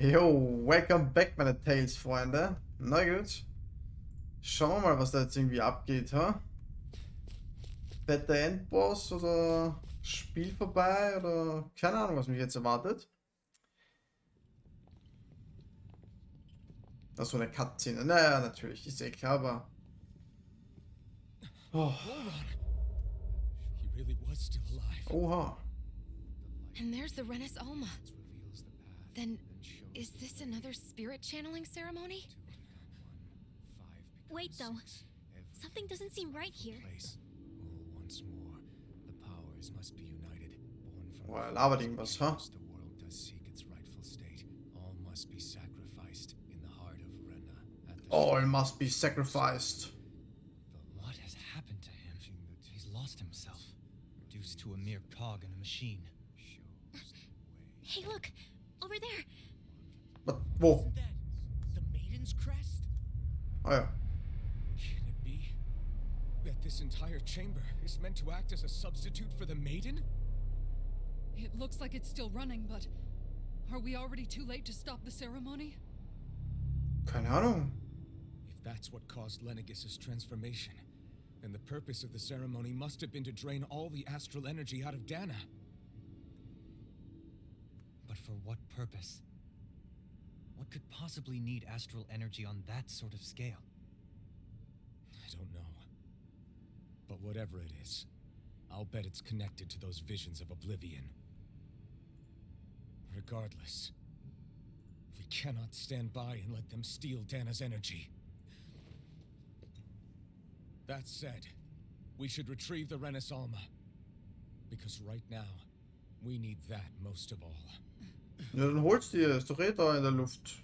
Jo, welcome back, meine Tales-Freunde. Na gut. Schauen wir mal, was da jetzt irgendwie abgeht, ha? Fetter Endboss oder Spiel vorbei oder keine Ahnung, was mich jetzt erwartet. Das ist so eine Cutscene. Naja, natürlich, ist eh klar, aber. Oh. Oha. And there's the Renis Alma. Then, is this another spirit channeling ceremony? Wait, though. Something doesn't seem right here. Once more, the powers must be united. Boah, er labert irgendwas, ha? The world does seek its rightful state. All must be sacrificed in the heart of Rena. All must be sacrificed. What has happened to him? He's lost himself, reduced to a mere cog in a machine. Hey, look! Over there! Wo? Isn't that the Maiden's crest? Ah ja. Can it be that this entire chamber is meant to act as a substitute for the Maiden? It looks like it's still running, but are we already too late to stop the ceremony? Keine Ahnung. If that's what caused Lenegis' transformation, then the purpose of the ceremony must have been to drain all the astral energy out of Dana. But for what purpose? What could possibly need astral energy on that sort of scale? I don't know. But whatever it is, I'll bet it's connected to those visions of oblivion. Regardless, we cannot stand by and let them steal Dana's energy. That said, we should retrieve the Renis Alma. Because right now, we need that most of all. Ja, dann holst du dir. Ist doch eh da in der Luft.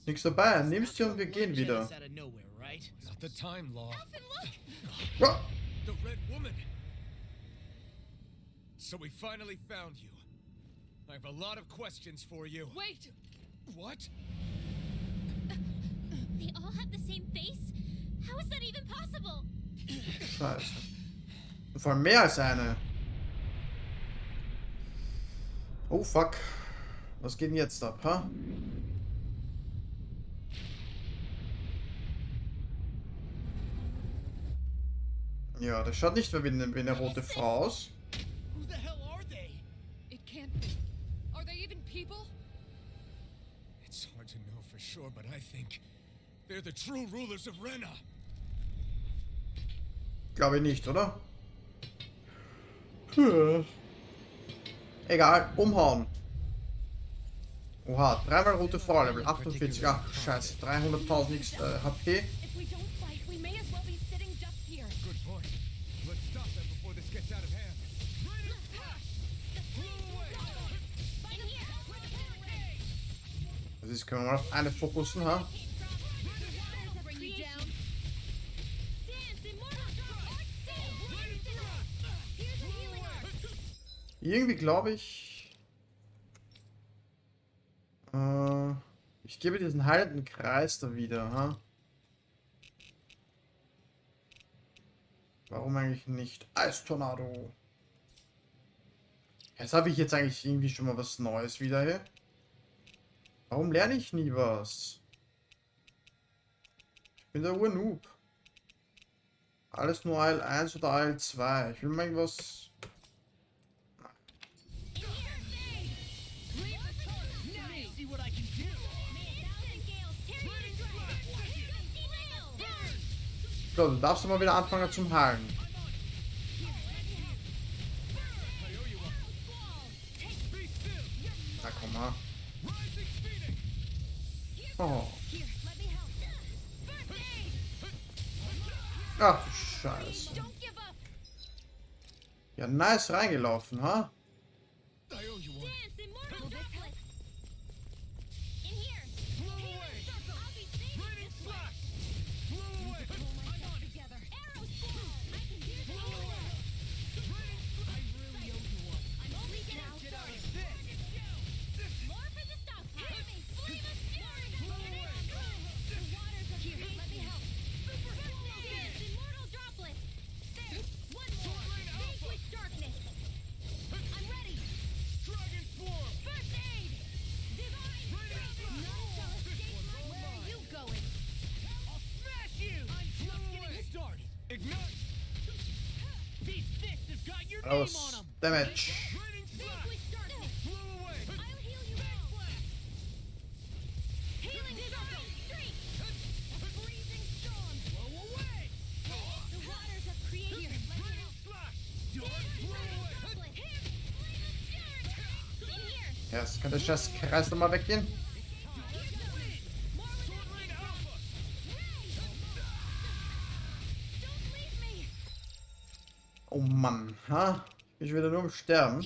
Nichts dabei. Nimmst dir und wir gehen wieder. Not the time, Law. Ja. The Red Woman. So we finally found you. I have a lot of questions for you. Wait! What? They all have the same face? How is that even possible? Scheiße. Und vor allem mehr als eine. Oh fuck. Was geht denn jetzt ab, ha? Ja, das schaut nicht mehr wie eine rote Frau aus. Who the hell are they? It can't be. Are they even people? It's hard to know for sure, but I think they're the true rulers of Rena. Glaube ich nicht, oder? Egal, umhauen. Oha, dreimal rote Frau, Level 48. Ach, scheiße, 300.000 HP. If we don't fight, we may as well be sitting just here. Good point. Let's stop them before this gets out of hand. Das ist, können wir mal auf eine fokussen, ha? Irgendwie glaube ich... ich gebe diesen heilenden Kreis da wieder, ha? Warum eigentlich nicht? Eistornado! Jetzt habe ich jetzt eigentlich irgendwie schon mal was Neues wieder hier. Warum lerne ich nie was? Ich bin der Urnoob. Alles nur AL1 oder AL2. Ich will mal irgendwas... So, du darfst mal wieder anfangen zum Heilen. Na komm mal. Oh. Ach du Scheiße. Ja, nice reingelaufen, ha? I owe you one. Gross damage. Vanquish darkness. I'll heal you all. Healing streak. Freezing storm. Blow away. The waters have created. Here, let me help. Ja, jetzt könnte ich das Kreis nochmal weggehen. Oh Mann, ha? Ich will nur sterben.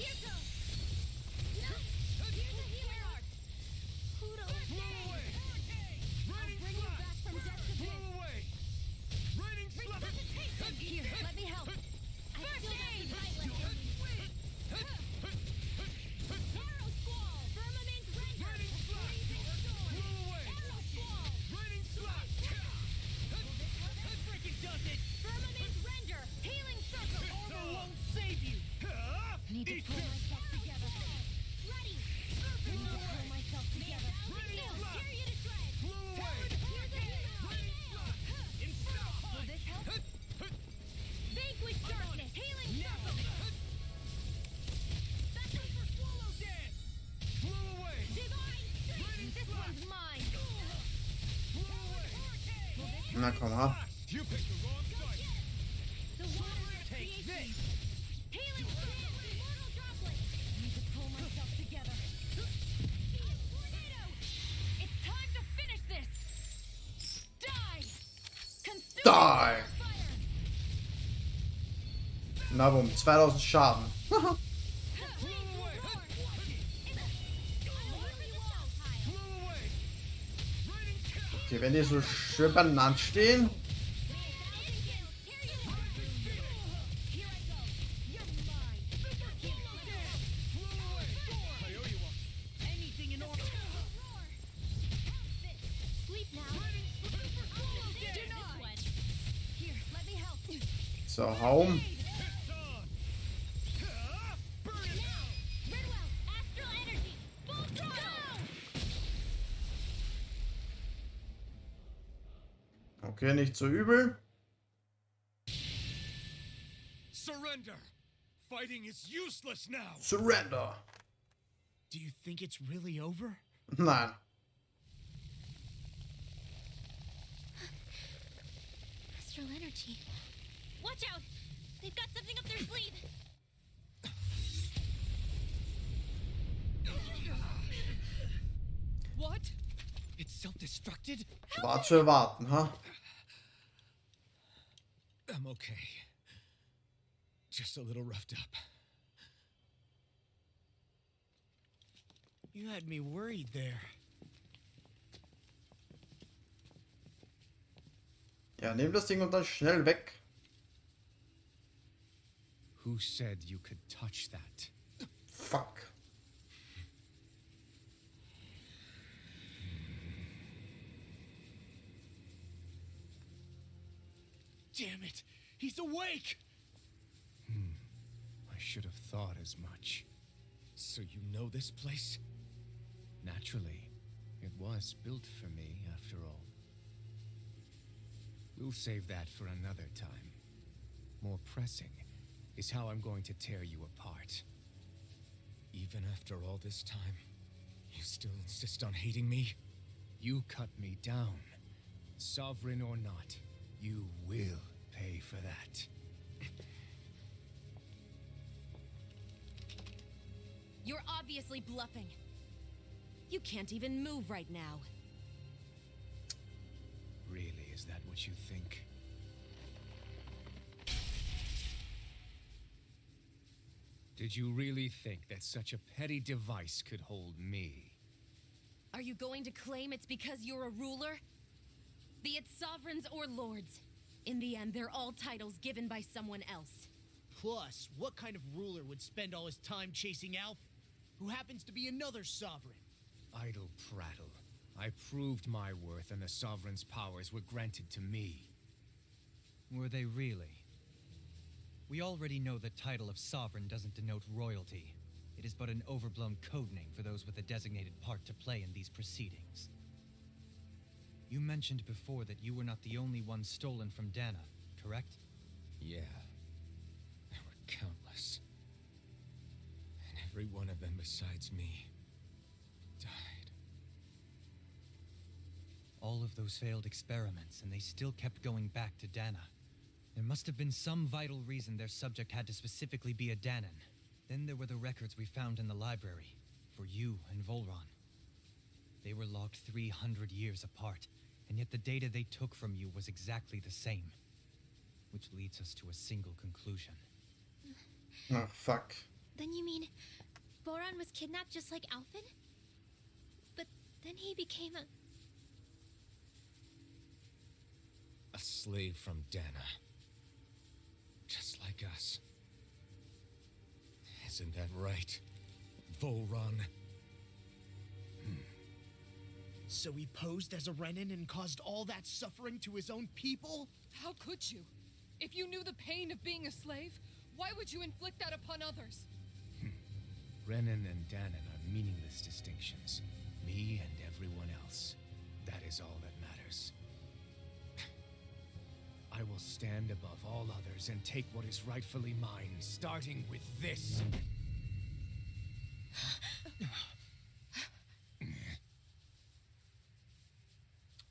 Need to pull myself together. Ready. Need to pull myself together. Tear you to shreds. Will this help? Vanquish darkness. Healing circle. That's it for swallow dance. Divine strength. This one's mine. Na komm, ha. You picked the wrong side. The water creates this. Healing circle. Immortal droplet. Need to pull myself together. Tornado. It's time to finish this. Die. Consume Die! fire. Na bumm, 2000 Schaden. Okay, wenn die so schön beieinander stehen. So, hau um. Okay, nicht so übel. Surrender! Fighting is useless now! Surrender. Do you think it's really over? Nein. Astral energy. Watch out! They've got something up their sleeve. What? It's self-destructed? War zu erwarten, ha? I'm okay. Just a little roughed up. You had me worried there. Ja, nimm das Ding und dann schnell weg. Who said you could touch that? Fuck. Damn it! He's awake! I should have thought as much. So you know this place? Naturally. It was built for me, after all. We'll save that for another time. More pressing is how I'm going to tear you apart. Even after all this time, you still insist on hating me? You cut me down. Sovereign or not, you will pay for that. You're obviously bluffing. You can't even move right now. Really, is that what you think? Did you really think that such a petty device could hold me? Are you going to claim it's because you're a ruler? Be it sovereigns or lords. In the end, they're all titles given by someone else. Plus, what kind of ruler would spend all his time chasing Alf, who happens to be another sovereign? Idle prattle. I proved my worth and the Sovereign's powers were granted to me. Were they really? We already know the title of sovereign doesn't denote royalty. It is but an overblown codename for those with a designated part to play in these proceedings. You mentioned before that you were not the only one stolen from Dana, correct? Yeah. There were countless. Every one of them besides me died. All of those failed experiments, and they still kept going back to Dana. There must have been some vital reason their subject had to specifically be a Danan. Then there were the records we found in the library, for you and Volron. They were logged 300 years apart, and yet the data they took from you was exactly the same. Which leads us to a single conclusion. Oh, fuck. Then you mean Voron was kidnapped just like Alphen? But then he became a... A slave from Dana. Just like us. Isn't that right, Volron? So he posed as a Renin and caused all that suffering to his own people? How could you? If you knew the pain of being a slave, why would you inflict that upon others? Renin and Danan are meaningless distinctions. Me and everyone else. That is all that matters. I will stand above all others and take what is rightfully mine, starting with this.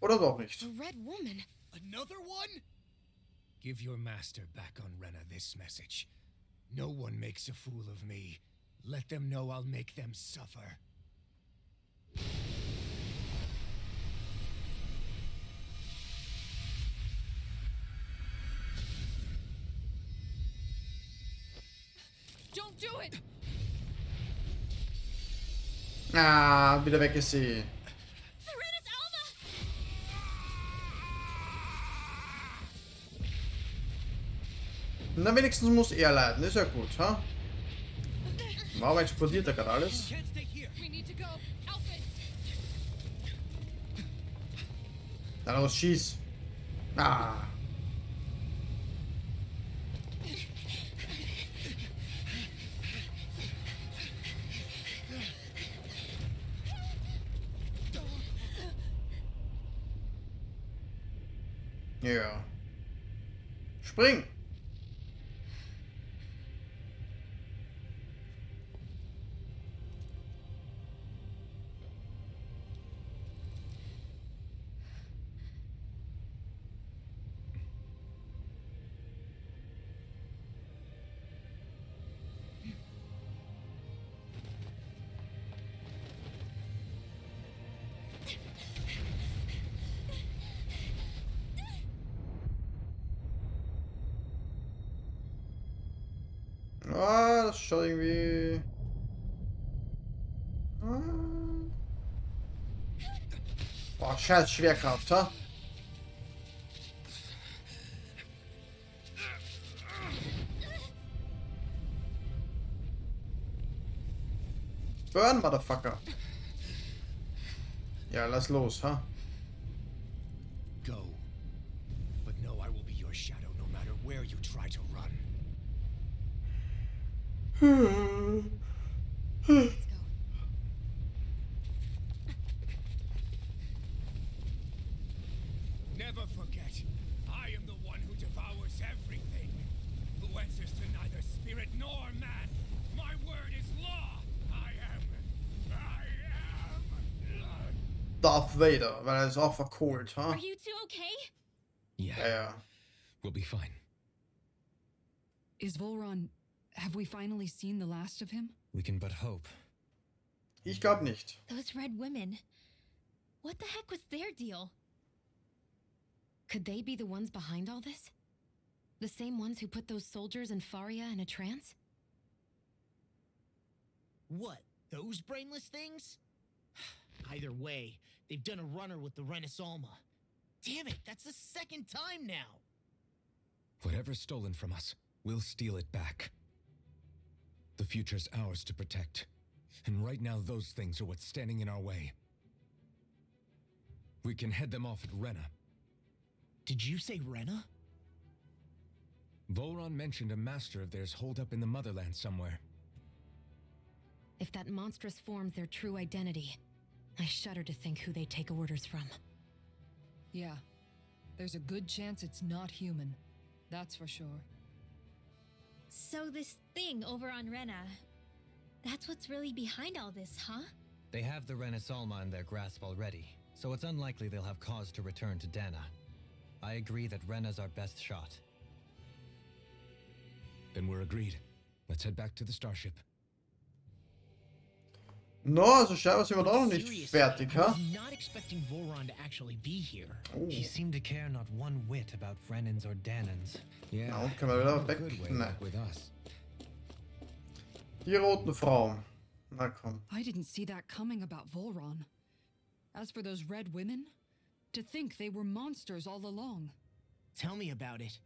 Oder doch nicht. A red woman. Another one? Give your master back on Rena this message. No one makes a fool of me. Let them know I'll make them suffer. Don't do it! Ah, wieder weggesehen. Serenus Alva! Na, wenigstens muss er leiden. Ist ja gut, ha? Warum explodiert da gerade alles? Can't stay here. We need to go. Alphen! Dann los, schieß. Ah. Ja. Spring! Ah, das schaut irgendwie... Boah, scheiß Schwerkraft, ha? Burn, Motherfucker. Ja, lass los, ha? Go. But know I will be your shadow no matter where you try to run. Let's go. Never forget, I am the one who devours everything. Who answers to neither spirit nor man. My word is law. I am. Darth Vader, weil er ist auch verkohlt, ha? Are you two okay? Ja, ja. We'll be fine. Is Volron... Have we finally seen the last of him? We can but hope. Ich glaub nicht. Those red women. What the heck was their deal? Could they be the ones behind all this? The same ones who put those soldiers in Faria in a trance? What? Those brainless things? Either way, they've done a runner with the Renis Alma. Damn it, that's the second time now! Whatever's stolen from us, we'll steal it back. The future's ours to protect. And right now those things are what's standing in our way. We can head them off at Rena. Did you say Rena? Volron mentioned a master of theirs holed up in the motherland somewhere. If that monstrous form's their true identity, I shudder to think who they take orders from. Yeah. There's a good chance it's not human. That's for sure. So this thing over on Rena, That's what's really behind all this, huh? They have the Renaissance in their grasp already, so it's unlikely they'll have cause to return to Dana. I agree that Rena's our best shot. Then we're agreed. Let's head back to the starship. No, also scheinbar sind wir doch noch nicht Seriously, fertig, I ha? was not expecting Voron to actually be here. Oh. He seemed to care not one whit about Renans or Danans. Yeah. Na, und können wir wieder in a weg? good way, Nein. like with us. Die roten Frauen. Na komm. I didn't see that coming about Volron. As for those red women, to think they were monsters all along. Tell me about it.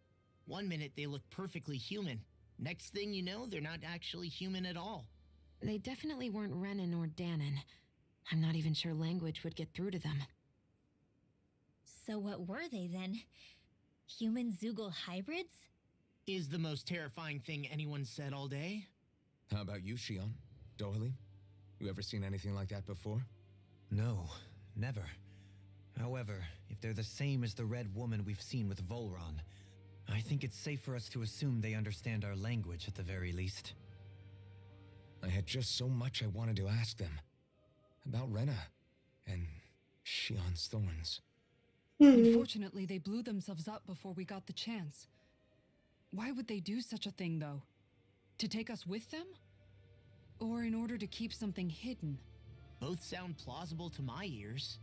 One minute they look perfectly human. Next thing you know, they're not actually human at all. They definitely weren't Renan or Danon. I'm not even sure language would get through to them. So what were they then? Human Zoogle hybrids? Is the most terrifying thing anyone said all day. How about you, Shion? Dohalim? You ever seen anything like that before? No, never. However, if they're the same as the red woman we've seen with Volron, I think it's safe for us to assume they understand our language at the very least. I had just so much I wanted to ask them. About Rena and Shion's thorns. Unfortunately, they blew themselves up before we got the chance. Why would they do such a thing, though? To take us with them? Or in order to keep something hidden? Both sound plausible to my ears.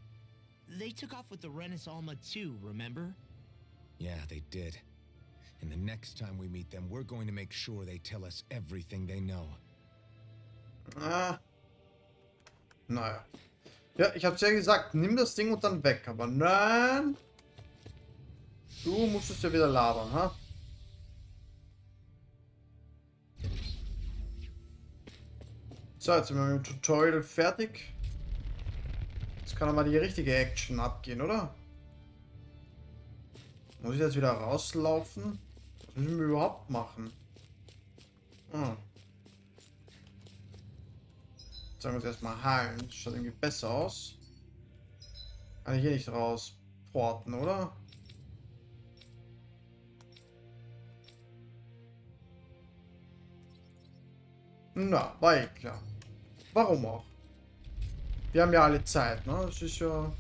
They took off with the Renaissance too, remember? Yeah, they did. And the next time we meet them, we're going to make sure they tell us everything they know. Ah. Naja. Ja, ich hab's ja gesagt, nimm das Ding und dann weg. Aber nein. Du musst es ja wieder labern, ha? So, jetzt sind wir mit dem Tutorial fertig. Jetzt kann mal die richtige Action abgehen, oder? Muss ich jetzt wieder rauslaufen? Was müssen wir überhaupt machen? Ah. Sagen wir uns erstmal heilen. Das schaut irgendwie besser aus. Kann ich hier nicht rausporten, oder? Na, war eh klar. Warum auch? Wir haben ja alle Zeit, ne? Das ist ja...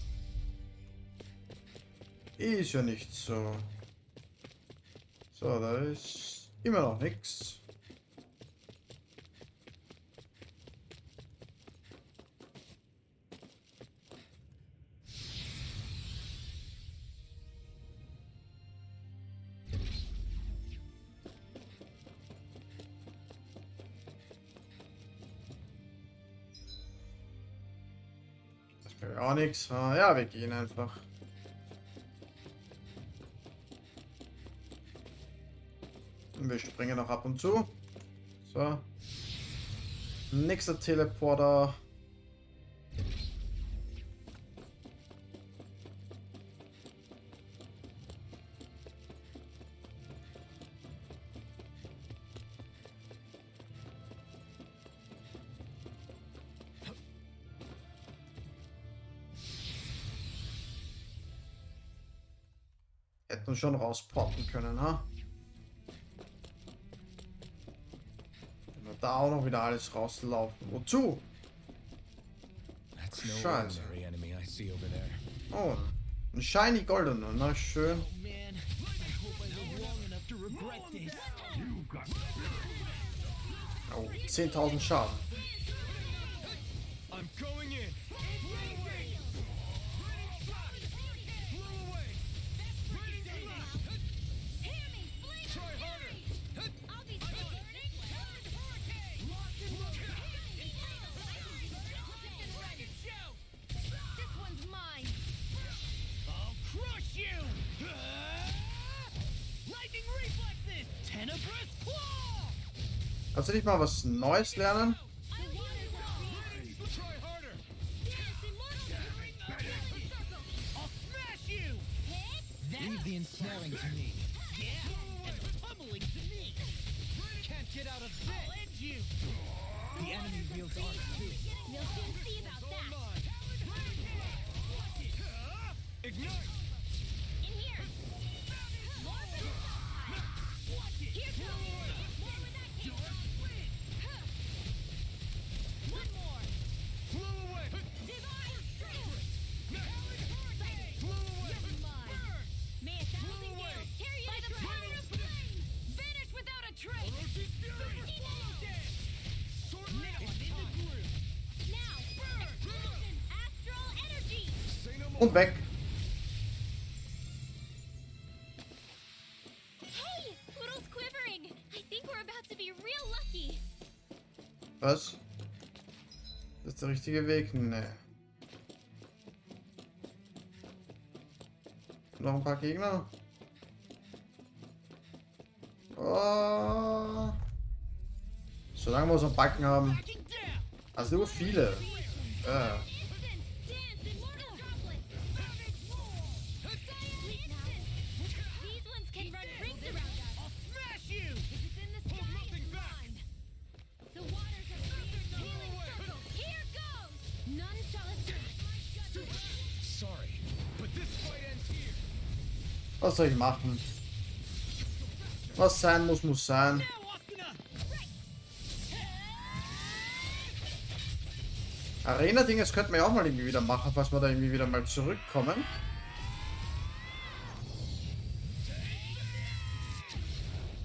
Ist ja nicht so. So, da ist immer noch nichts. Auch nichts. Ah, ja, wir gehen einfach. Und wir springen noch ab und zu. So. Nächster Teleporter. Hätten wir schon rausporten können, ha? Wenn wir da auch noch wieder alles rauslaufen. Wozu? That's no Scheiße. ordinary enemy I see over there. Oh, ein shiny goldener, na schön. Oh man, I hope I live long enough to regret this. Oh, 10.000 Schaden. I'm going in. This one's mine. I'll crush you! Lightning reflexes! Tenebrous claw! Kannst du nicht mal was Neues lernen? Try harder! I'll smash you! Leave the ensnaring to me. Yeah, and pummeling to me! Can't get out of I'll end you! The enemy wields arts too. You'll soon see about that. Ignite! In here. More for the Here goes. More with that kick. Und weg. Hey, Poodle's quivering. I think we're about to be real lucky. Was? Das ist der richtige Weg? Nee. Noch ein paar Gegner. Oh. Solange wir so einen Balken haben. Also nur viele. Ja. Sorry, but this fight ends here. Was soll ich machen? Was sein muss, muss sein. Arena-Ding, das könnten wir ja auch mal irgendwie wieder machen, falls wir da irgendwie wieder mal zurückkommen.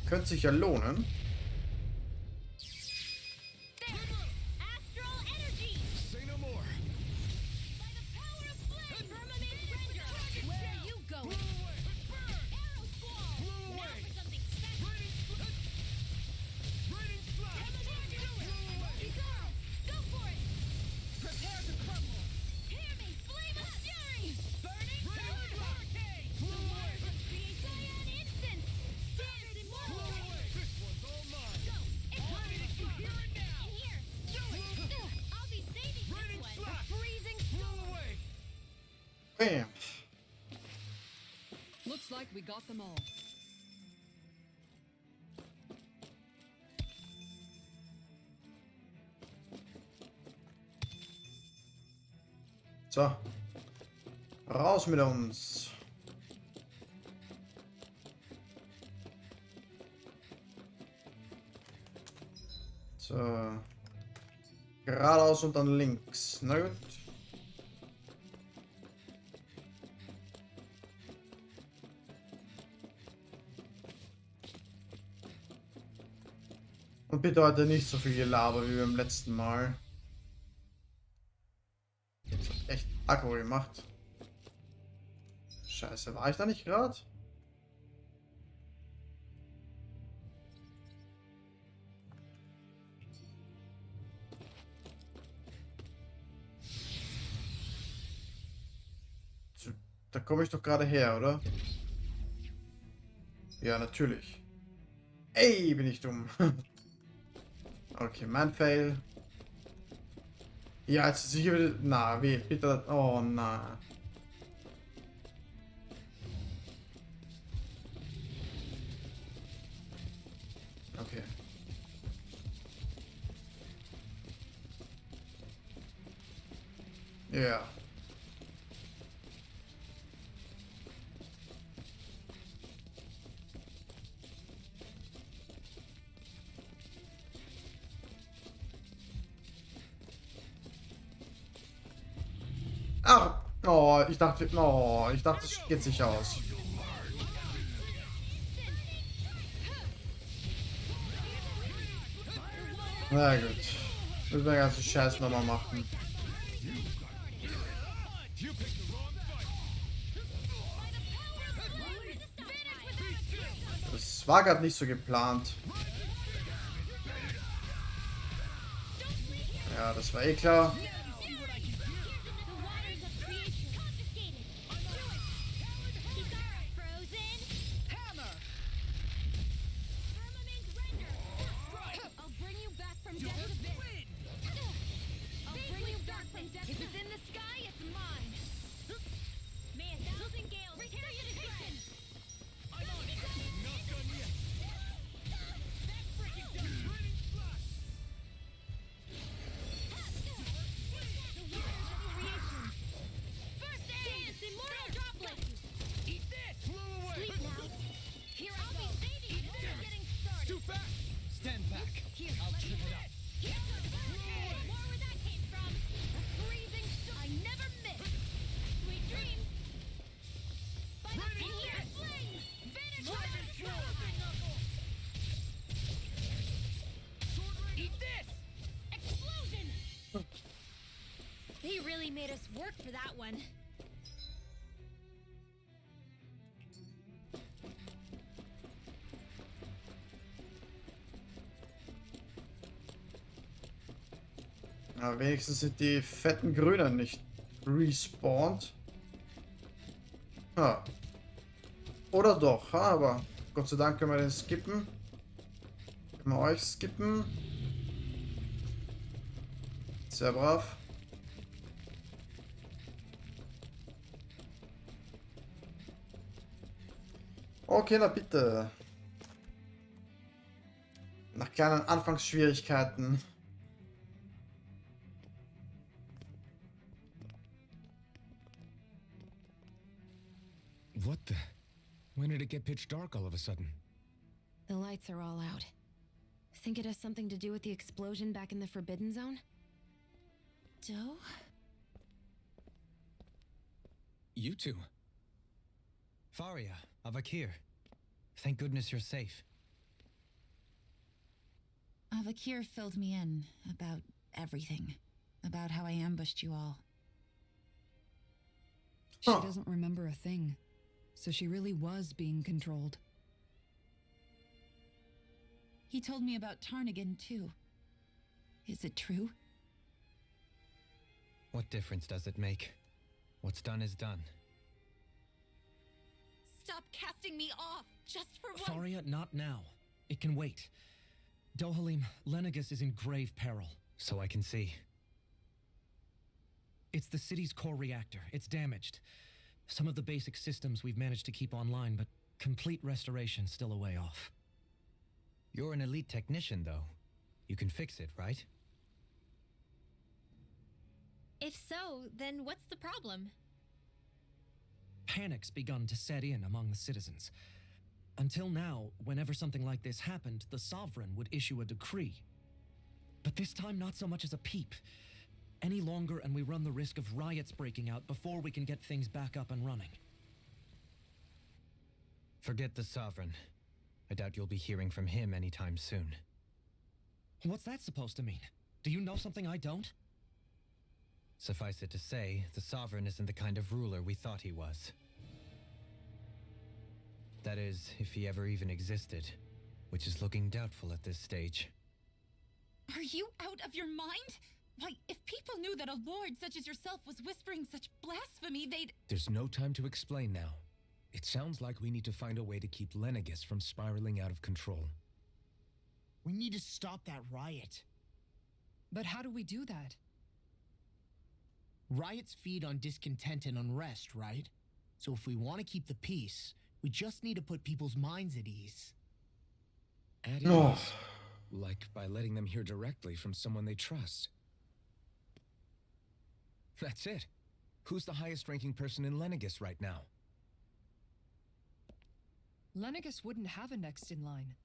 Könnte sich ja lohnen. Say no more. Bam. Looks like we got them all. So. Raus mit uns. So. Geradeaus und dann links. Na gut. Und bitte heute nicht so viel Gelaber wie beim letzten Mal. Das hat echt aggro gemacht. Scheiße, war ich da nicht gerade? Da komme ich doch gerade her, oder? Ja, natürlich. Ey, bin ich dumm. Okay, mein Fail. Ja, jetzt ist sicher wieder... Na, weh, bitte... Oh, na. Okay. Ja. Ach, oh, ich dachte, es geht sich aus. Na gut. Müssen wir den ganzen Scheiß nochmal machen. Das war gerade nicht so geplant. Ja, das war eh klar. Stand back. I'll trip it up. They really made us work for that one. Na, wenigstens sind die fetten Grünen nicht respawned. Ha. Oder doch, ha, aber Gott sei Dank können wir den skippen. Können wir euch skippen. Sehr brav. Okay, na bitte. Nach kleinen Anfangsschwierigkeiten. What the? When did it get pitch dark all of a sudden? The lights are all out. Think it has something to do with the explosion back in the Forbidden Zone? Doe? You two. Faria, Avakir. Thank goodness you're safe. Avakir filled me in about everything. About how I ambushed you all. She Huh. doesn't remember a thing. So she really was being controlled. He told me about Tarnigan, too. Is it true? What difference does it make? What's done is done. Stop casting me off, just for once! Faria, not now. It can wait. Dohalim, Lenegus is in grave peril. So I can see. It's the city's core reactor. It's damaged. Some of the basic systems we've managed to keep online, but complete restoration's still a way off. You're an elite technician, though. You can fix it, right? If so, then what's the problem? Panic's begun to set in among the citizens. Until now, whenever something like this happened, the Sovereign would issue a decree. But this time, not so much as a peep. Any longer, and we run the risk of riots breaking out before we can get things back up and running. Forget the Sovereign. I doubt you'll be hearing from him anytime soon. What's that supposed to mean? Do you know something I don't? Suffice it to say, the Sovereign isn't the kind of ruler we thought he was. That is, if he ever even existed, which is looking doubtful at this stage. Are you out of your mind? Why, if people knew that a lord such as yourself was whispering such blasphemy, they'd... There's no time to explain now. It sounds like we need to find a way to keep Lenegus from spiraling out of control. We need to stop that riot. But how do we do that? Riots feed on discontent and unrest, right? So if we want to keep the peace, we just need to put people's minds at ease. At Oh. ease. Like by letting them hear directly from someone they trust. That's it. Who's the highest ranking person in Lenegus right now? Lenegus wouldn't have a next in line.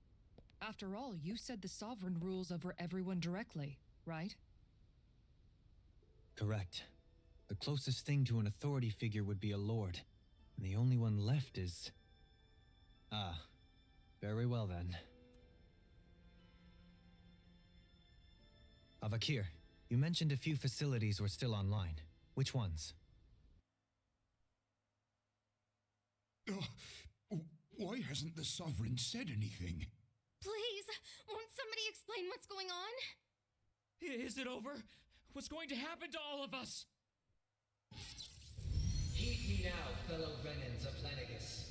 After all, you said the Sovereign rules over everyone directly, right? Correct. The closest thing to an authority figure would be a lord. And the only one left is... Ah. Very well then. Avakir, you mentioned a few facilities were still online. Which ones? Why hasn't the Sovereign said anything? Please, won't somebody explain what's going on? Is it over? What's going to happen to all of us? Heed me now, fellow Renans of Lenegus.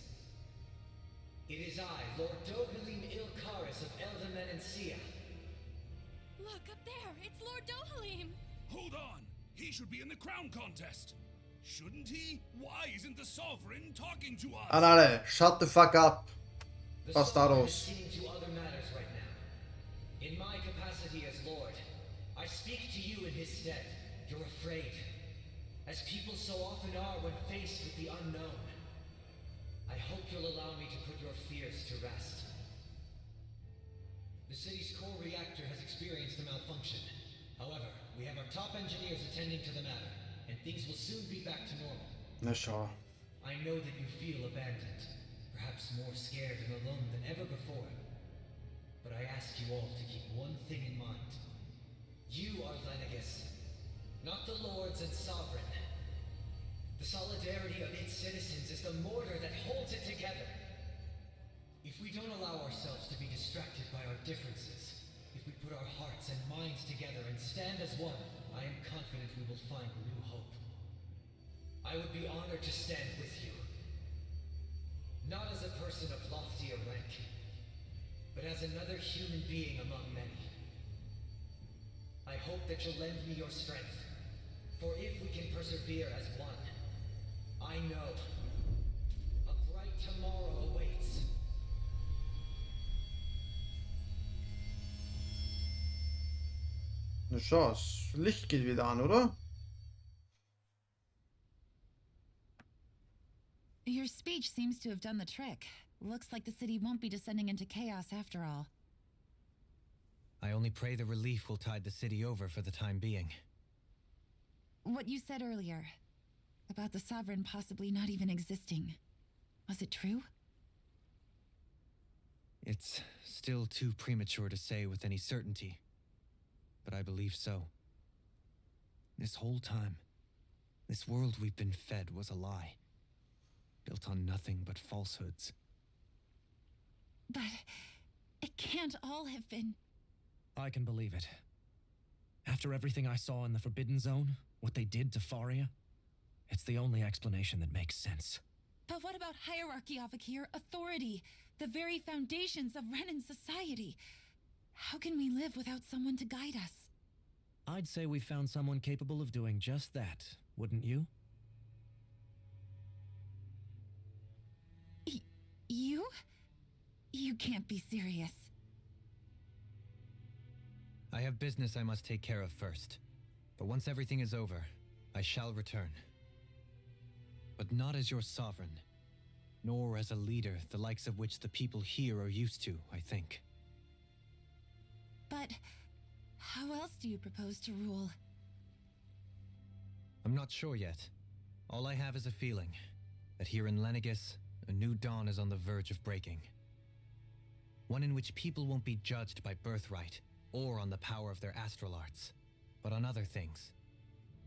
It is I, Lord Dohalim Ilkaris of Elda Menancia. Look, up there! It's Lord Dohalim! Hold on! He should be in the crown contest! Shouldn't he? Why isn't the Sovereign talking to us? Anale, shut the fuck up. The Bastardos. Sovereign is seeing to other matters right now. In my capacity as Lord, I speak to you in his stead. You're afraid, as people so often are when faced with the unknown. I hope you'll allow me to put your fears to rest. The city's core reactor has experienced a malfunction. However, we have our top engineers attending to the matter, and things will soon be back to normal. Na schau. I know that you feel abandoned, perhaps more scared and alone than ever before. But I ask you all to keep one thing in mind. You are Lenegus, not the lords and sovereign. The solidarity of its citizens is the mortar that holds it together. If we don't allow ourselves to be distracted by our differences, if we put our hearts and minds together and stand as one, I am confident we will find new hope. I would be honored to stand with you. Not as a person of loftier rank, but as another human being among many. I hope that you'll lend me your strength, for if we can persevere as one, I know a bright tomorrow awaits. Eine Chance. Licht geht wieder an, oder? Your speech seems to have done the trick. Looks like the city won't be descending into chaos after all. I only pray the relief will tide the city over for the time being. What you said earlier about the Sovereign possibly not even existing, was it true? It's still too premature to say with any certainty, but I believe so. This whole time, this world we've been fed was a lie, built on nothing but falsehoods. But it can't all have been... I can believe it. After everything I saw in the Forbidden Zone, what they did to Faria, it's the only explanation that makes sense. But what about hierarchy, Avakir? Authority? The very foundations of Renan society? How can we live without someone to guide us? I'd say we found someone capable of doing just that, wouldn't you? You? You can't be serious. I have business I must take care of first. But once everything is over, I shall return. But not as your sovereign, nor as a leader the likes of which the people here are used to, I think. But how else do you propose to rule? I'm not sure yet. All I have is a feeling that here in Lenegis, a new dawn is on the verge of breaking. One in which people won't be judged by birthright or on the power of their astral arts, but on other things.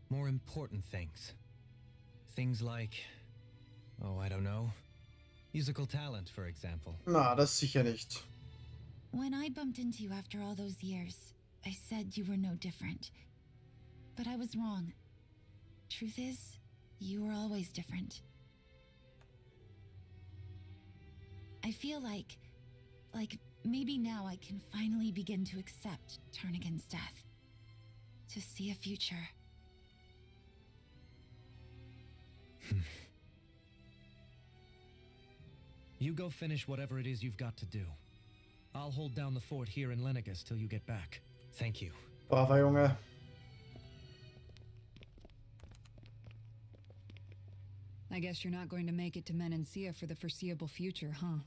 More important things. Things like, oh, I don't know, musical talent, for example. Na, das sicher nicht. When I bumped into you after all those years, I said you were no different. But I was wrong. Truth is, you were always different. I feel like maybe now I can finally begin to accept Tarnigan's death. To see a future. You go finish whatever it is you've got to do. I'll hold down the fort here in Lenegis till you get back. Thank you. Braver Junge. I guess you're not going to make it to Menancia for the foreseeable future, huh?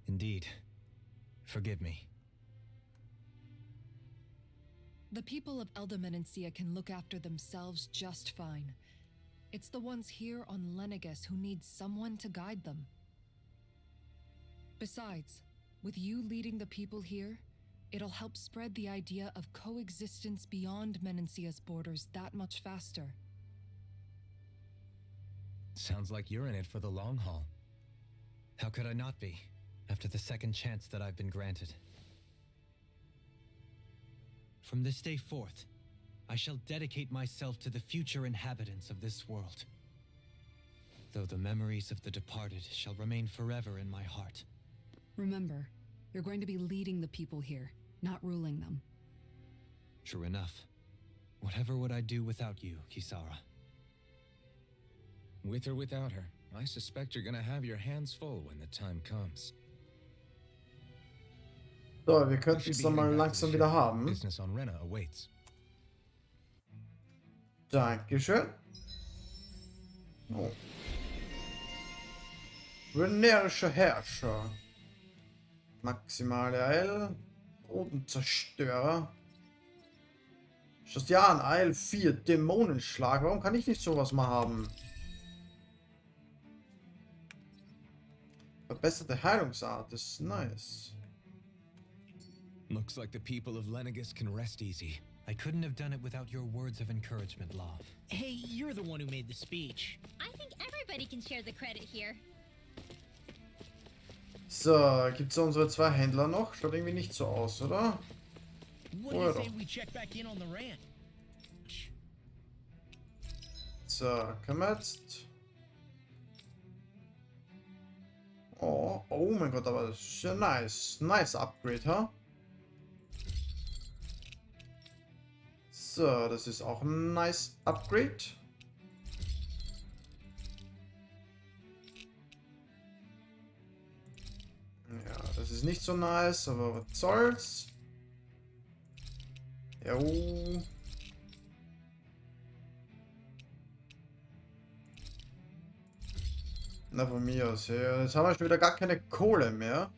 Indeed. Forgive me. The people of Elda Menancia can look after themselves just fine. It's the ones here on Lenegis who need someone to guide them. Besides, with you leading the people here, it'll help spread the idea of coexistence beyond Menancia's borders that much faster. Sounds like you're in it for the long haul. How could I not be, after the second chance that I've been granted? From this day forth, I shall dedicate myself to the future inhabitants of this world. Though the memories of the departed shall remain forever in my heart. Remember, you're going to be leading the people here, not ruling them. True enough. Whatever would I do without you, Kisara? With or without her, I suspect you're gonna have your hands full when the time comes. So, wir könnten es dann mal langsam wieder haben. Business on Rena awaits. Dankeschön. Oh. Venerischer Herrscher. Maximale Eil. Bodenzerstörer. Schastian, Eil 4. Dämonenschlag. Warum kann ich nicht sowas mal haben? Verbesserte Heilungsart ist nice. Looks like the people of Lenegis can rest easy. I couldn't have done it without your words of encouragement, Law. Hey, you're the one who made the speech. I think everybody can share the credit here. So, gibt es unsere zwei Händler noch? Schaut irgendwie nicht so aus, oder? What do you say we check back in on the ranch? So, können wir jetzt... Oh, oh mein Gott, aber das ist ja nice. Nice Upgrade, ha? So, das ist auch ein nice Upgrade. Ja, das ist nicht so nice, aber was soll's? Jo. Na, von mir aus, ja. Jetzt haben wir schon wieder gar keine Kohle mehr.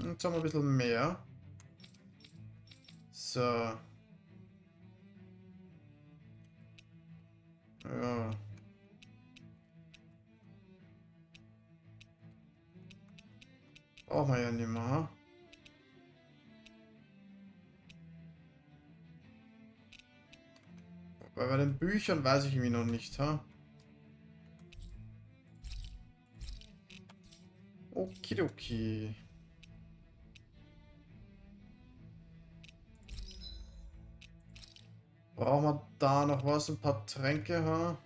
Jetzt haben wir ein bisschen mehr. So. Ja. Brauchen wir ja nicht mehr, ha? Weil bei den Büchern weiß ich irgendwie noch nicht, ha? Okidoki. Brauchen wir da noch was? Ein paar Tränke, ha?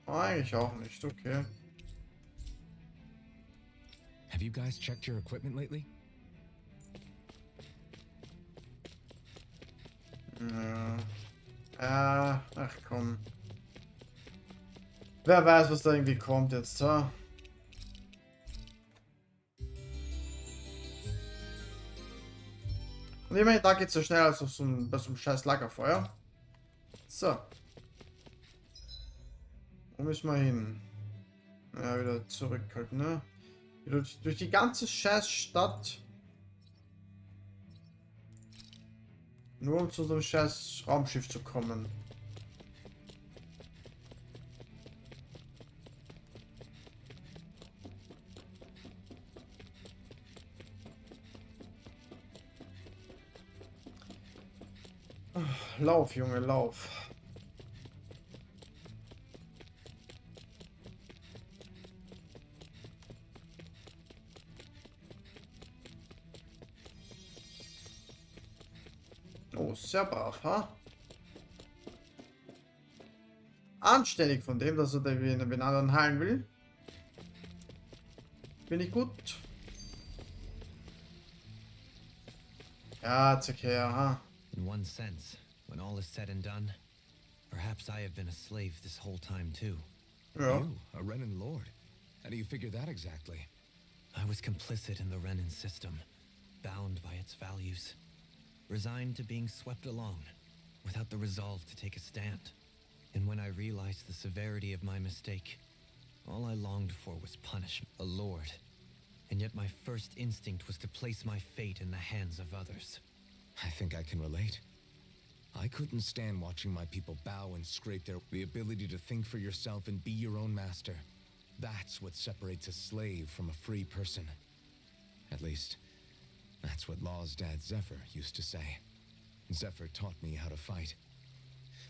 Eigentlich auch nicht, okay. Have you guys checked your equipment lately? Ja. Ach komm. Wer weiß, was da irgendwie kommt jetzt, ha? Und immerhin, da geht's so schnell als auf bei so einem scheiß Lagerfeuer. So. Wo müssen wir hin? Ja, wieder zurück halt, ne? Wieder durch die ganze scheiß Stadt. Nur um zu so einem scheiß Raumschiff zu kommen. Lauf, Junge, lauf. Oh, sehr brav, ha? Anständig von dem, dass er den anderen heilen will. Bin ich gut? Ja, zeig her, ha? In one sense, when all is said and done, perhaps I have been a slave this whole time too. Ja. You, a Renan Lord. How do you figure that exactly? I was complicit in the Renan system, bound by its values, resigned to being swept along, without the resolve to take a stand. And when I realized the severity of my mistake, all I longed for was punishment, a lord. And yet my first instinct was to place my fate in the hands of others. I think I can relate. I couldn't stand watching my people bow and scrape the ability to think for yourself and be your own master. That's what separates a slave from a free person. At least, that's what Law's dad Zephyr used to say. Zephyr taught me how to fight.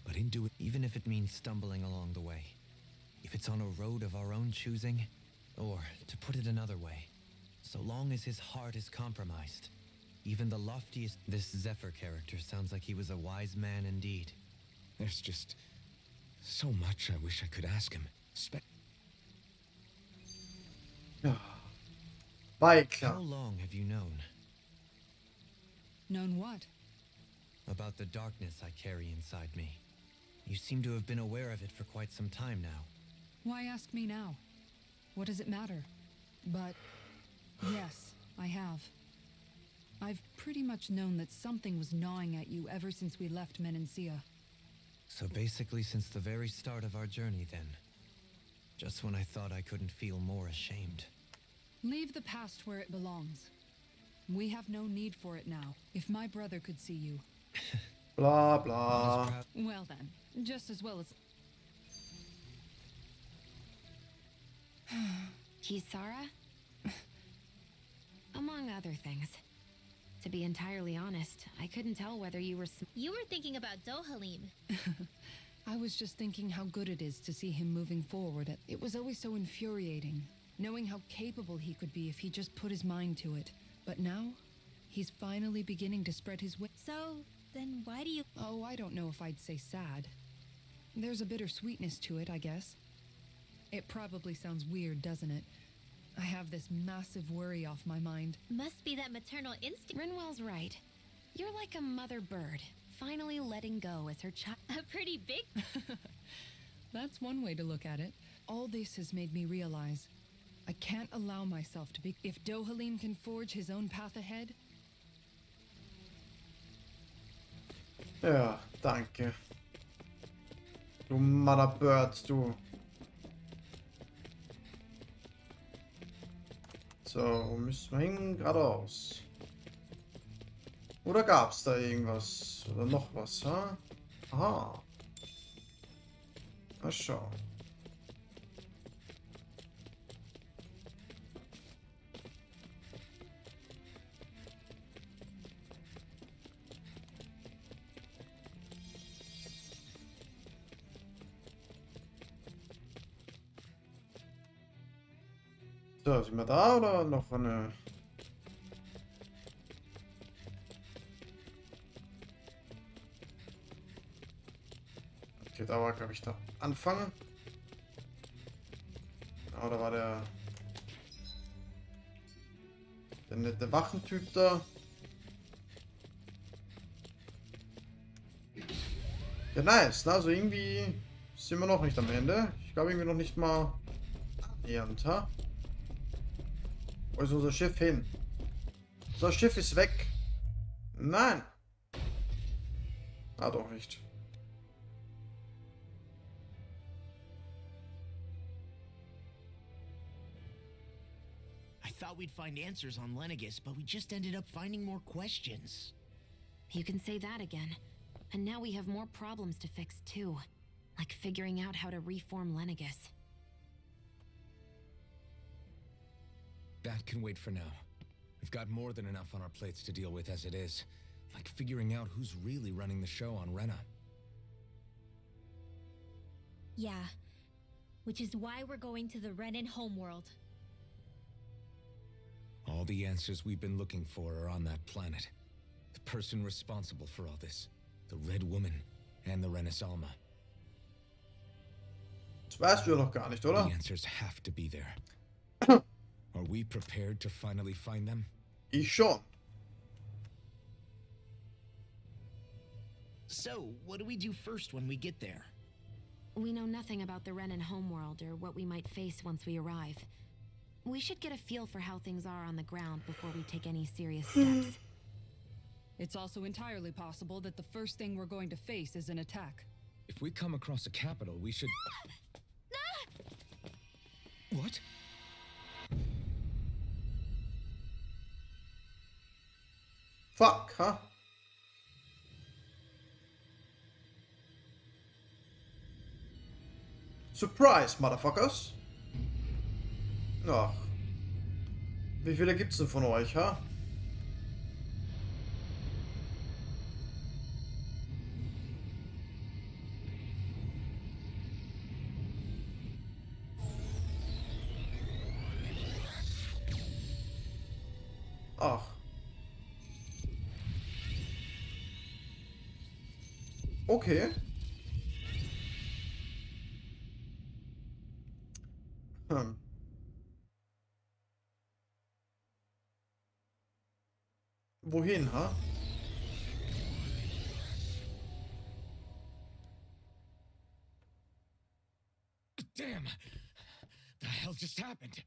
But in doing, Even if it means stumbling along the way, if it's on a road of our own choosing, or, to put it another way, so long as his heart is compromised, even the loftiest... This Zephyr character sounds like he was a wise man indeed. there's just so much I wish I could ask him. Weiter. How long have you known Known what? about the darkness I carry inside me? You seem to have been aware of it for quite some time now. Why ask me now? What does it matter? But yes, I have. I've pretty much known that something was gnawing at you ever since we left Menancia. So basically since the very start of our journey then. Just when I thought I couldn't feel more ashamed. Leave the past where it belongs. We have no need for it now. If my brother could see you. Blah, blah. Well then, just as well as... Kisara? Among other things. To be entirely honest, I couldn't tell whether you were... You were thinking about Dohalim. I was just thinking how good it is to see him moving forward. It was always so infuriating. knowing how capable he could be if he just put his mind to it. But now, he's finally beginning to spread his wings. So, then why do you... Oh, I don't know if I'd say sad. There's a bittersweetness to it, I guess. It probably sounds weird, doesn't it? I have this massive worry off my mind. Must be that maternal instinct. Rinwell's right. You're like a mother bird, finally letting go as her child. A pretty big... That's one way to look at it. All this has made me realize I can't allow myself to be... If Dohalim can forge his own path ahead... Ja, danke. Du Mother Bird, du. So, wo müssen wir hin? Geradeaus. Oder gab's da irgendwas? Oder noch was, ha? Aha. Na schau. So, sind wir da oder noch eine... Okay, da war, glaube ich, der Anfang. Oh, da war der nette Wachentyp da. Ja, nice. Na, also irgendwie sind wir noch nicht am Ende. Ich glaube, irgendwie noch nicht mal annähernd, ha? Wo ist unser Schiff hin? Unser Schiff ist weg. Nein. Ah, doch nicht. I thought we'd find answers on Lenegus, but we just ended up finding more questions. You can say that again. And now we have more problems to fix too. Like figuring out how to reform Lenegus. That can wait for now. We've got more than enough on our plates to deal with as it is. Like figuring out who's really running the show on Rena. Yeah. Which is why we're going to the Renan homeworld. All the answers we've been looking for are on that planet. The person responsible for all this. The Red Woman and the Renaissance. Das weißt du ja noch gar nicht, oder? The answers have to be there. Are we prepared to finally find them? Ich schon. So, what do we do first when we get there? We know nothing about the Renan homeworld or what we might face once we arrive. We should get a feel for how things are on the ground before we take any serious steps. It's also entirely possible that the first thing we're going to face is an attack. If we come across a capital, we should... What? Fuck, huh? Surprise, Motherfuckers. Ach. Wie viele gibt's denn von euch, ha? Ach. Okay. Wohin, ha? Damn! The hell just happened?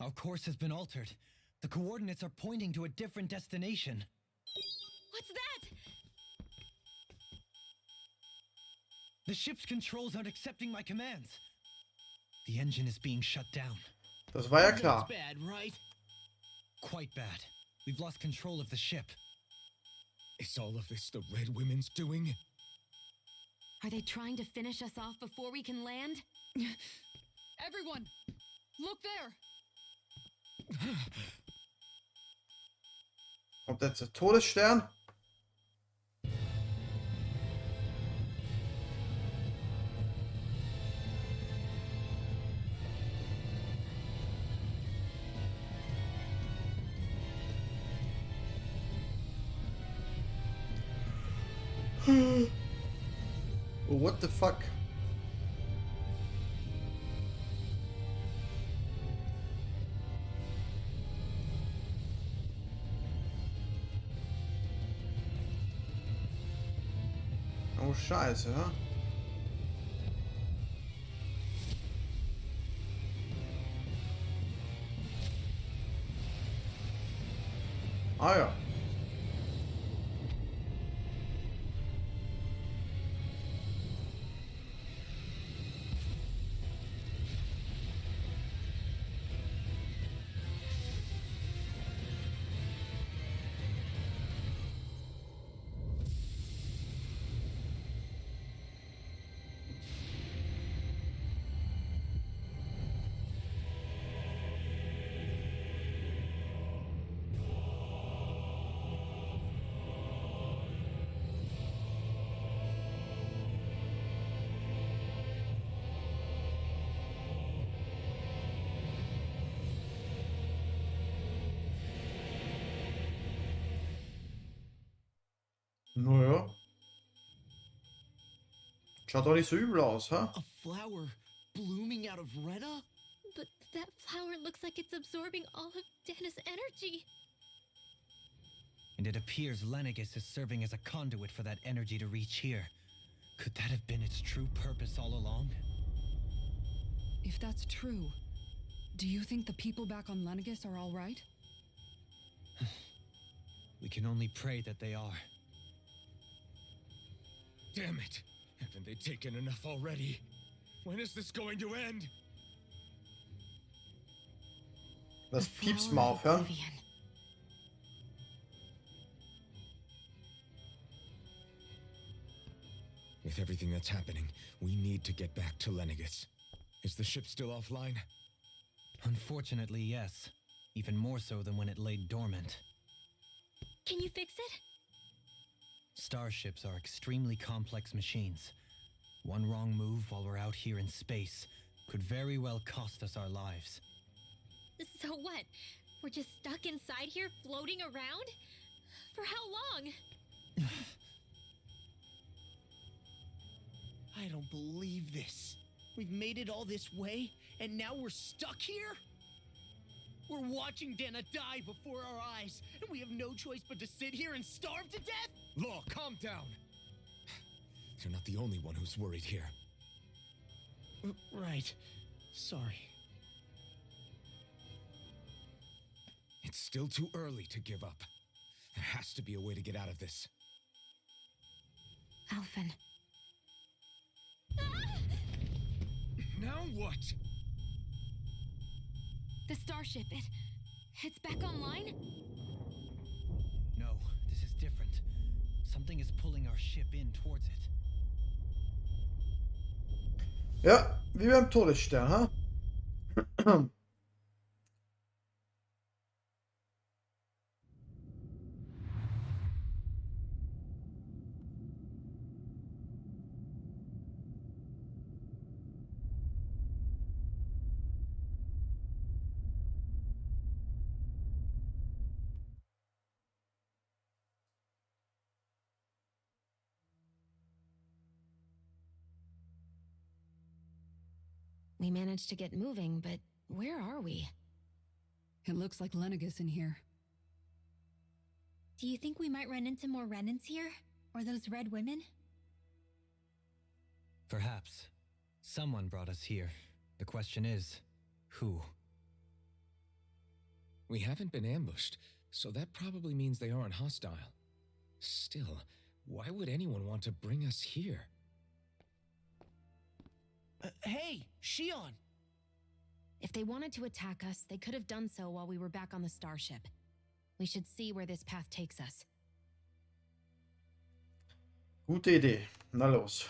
Our course has been altered. The coordinates are pointing to a different destination. What's that? The ship's controls aren't accepting my commands. The engine is being shut down. Das war ja klar. That's bad, right? Quite bad. We've lost control of the ship. Is all of this the Red Women's doing? Are they trying to finish us off before we can land? Everyone! Look there! Kommt jetzt der Todesstern? What the fuck? Oh Scheiße, hä? Ah ja. Naja. Schaut doch nicht so übel aus, hä? A flower blooming out of Rena? But that flower looks like it's absorbing all of Dana's energy. And it appears Lenegis is serving as a conduit for that energy to reach here. Could that have been its true purpose all along? If that's true, do you think the people back on Lenegis are all right? We can only pray that they are. Damn it! Haven't they taken enough already? When is this going to end? Das The piepst flower mal of aufhören. oblivion. With everything that's happening, we need to get back to Lenegis. Is the ship still offline? Unfortunately, yes. Even more so than when it lay dormant. Can you fix it? Starships are extremely complex machines. One wrong move while we're out here in space could very well cost us our lives. So what? We're just stuck inside here, floating around? For how long? I don't believe this. We've made it all this way, and now we're stuck here? We're watching Dana die before our eyes, and we have no choice but to sit here and starve to death? Law, calm down! You're not the only one who's worried here. Right. Sorry. It's still too early to give up. There has to be a way to get out of this. Alphen. Now what? The starship, it's back online? No, this is different. Something is pulling our ship in towards it. Ja, wie beim Todesstern, ha? We managed to get moving, but where are we? It looks like Lenegis in here. Do you think we might run into more Renans here? Or those red women? Perhaps. Someone brought us here. The question is, who? We haven't been ambushed, so that probably means they aren't hostile. Still, why would anyone want to bring us here? Hey, Shion! If they wanted to attack us, they could have done so while we were back on the starship. We should see where this path takes us. Gute Idee. Na los.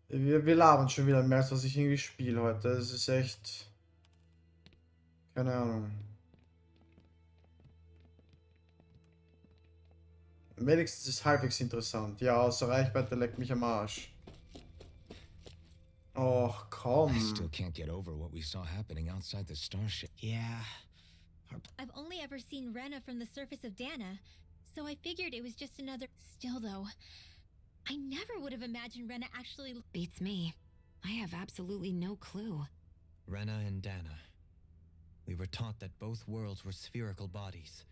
Wir labern schon wieder mehr, als was ich irgendwie spiele heute. Das ist echt... Keine Ahnung. Wenigstens ist es halbwegs interessant. Ja, außer Reichweite leckt mich am Arsch. Och, komm. I still can't get over what we saw happening outside the starship. Yeah. I've only ever seen Rena from the surface of Dana, So I figured it was just another. Still, though, I never would have imagined Rena actually. Beats me. I have absolutely no clue. Rena and Dana. We were taught that both worlds were spherical bodies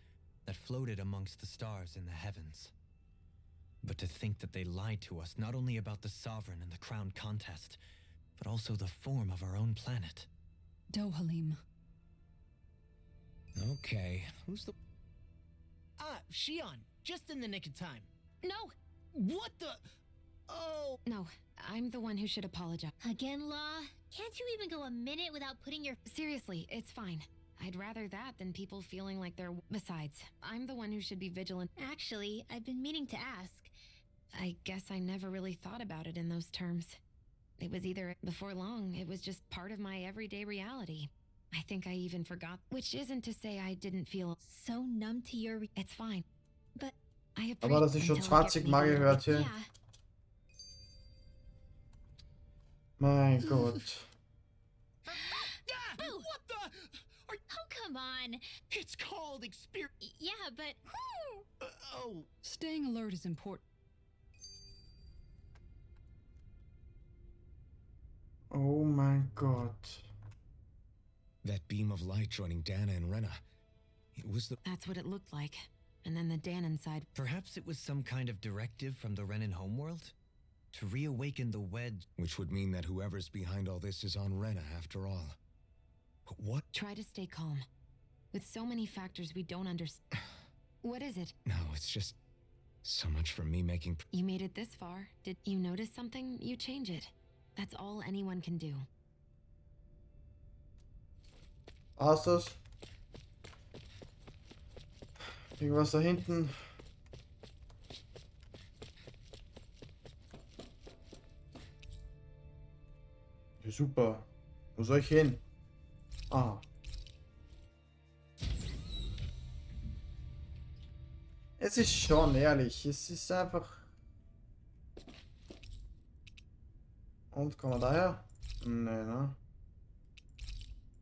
that floated amongst the stars in the heavens. But to think that they lied to us not only about the Sovereign and the Crown contest, but also the form of our own planet. Dohalim. Okay, who's the... Shion, just in the nick of time. No! What the... Oh... No, I'm the one who should apologize. Again, Law? Can't you even go a minute without putting your. Seriously, it's fine. I'd rather that than people feeling like they're... Besides, I'm the one who should be vigilant. Actually, I've been meaning to ask. I guess I never really thought about it in those terms. It was either before long, it was just part of my everyday reality. I think I even forgot, which isn't to say I didn't feel So numb to your. It's fine. But I Aber das ich schon 20 Mal gehört hier. Yeah. Mein Gott. Oh, what the... Oh, come on. It's called experience. Yeah, but. Oh. Staying alert is important. Oh mein Gott. That beam of light joining Dana and Rena. It was the... That's what it looked like. And then the Danon side. Perhaps it was some kind of directive from the Renan homeworld? To reawaken the wedge. Which would mean that whoever's behind all this is on Rena after all. But what? Try to stay calm. With so many factors we don't understand. What is it? No, it's just so much for me making... You made it this far. Did you notice something? You change it. That's all anyone can do. War's das? Irgendwas da hinten. Ja, super. Wo soll ich hin? Ah. Es ist schon ehrlich. Es ist einfach... Und kommen wir daher? Nee, ne?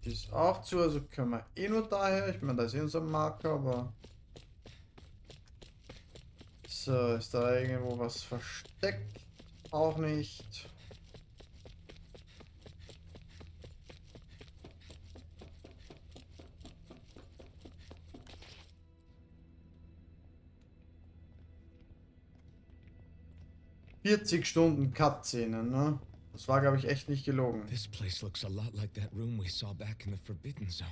Die ist auch zu, also können wir eh nur daher. Ich meine, da ist eh unser Marker, aber... So, ist da irgendwo was versteckt? Auch nicht. Stunden Cutscene, ne? Das war, glaube ich, echt nicht gelogen. This place looks a lot like that room we saw back in the Forbidden Zone.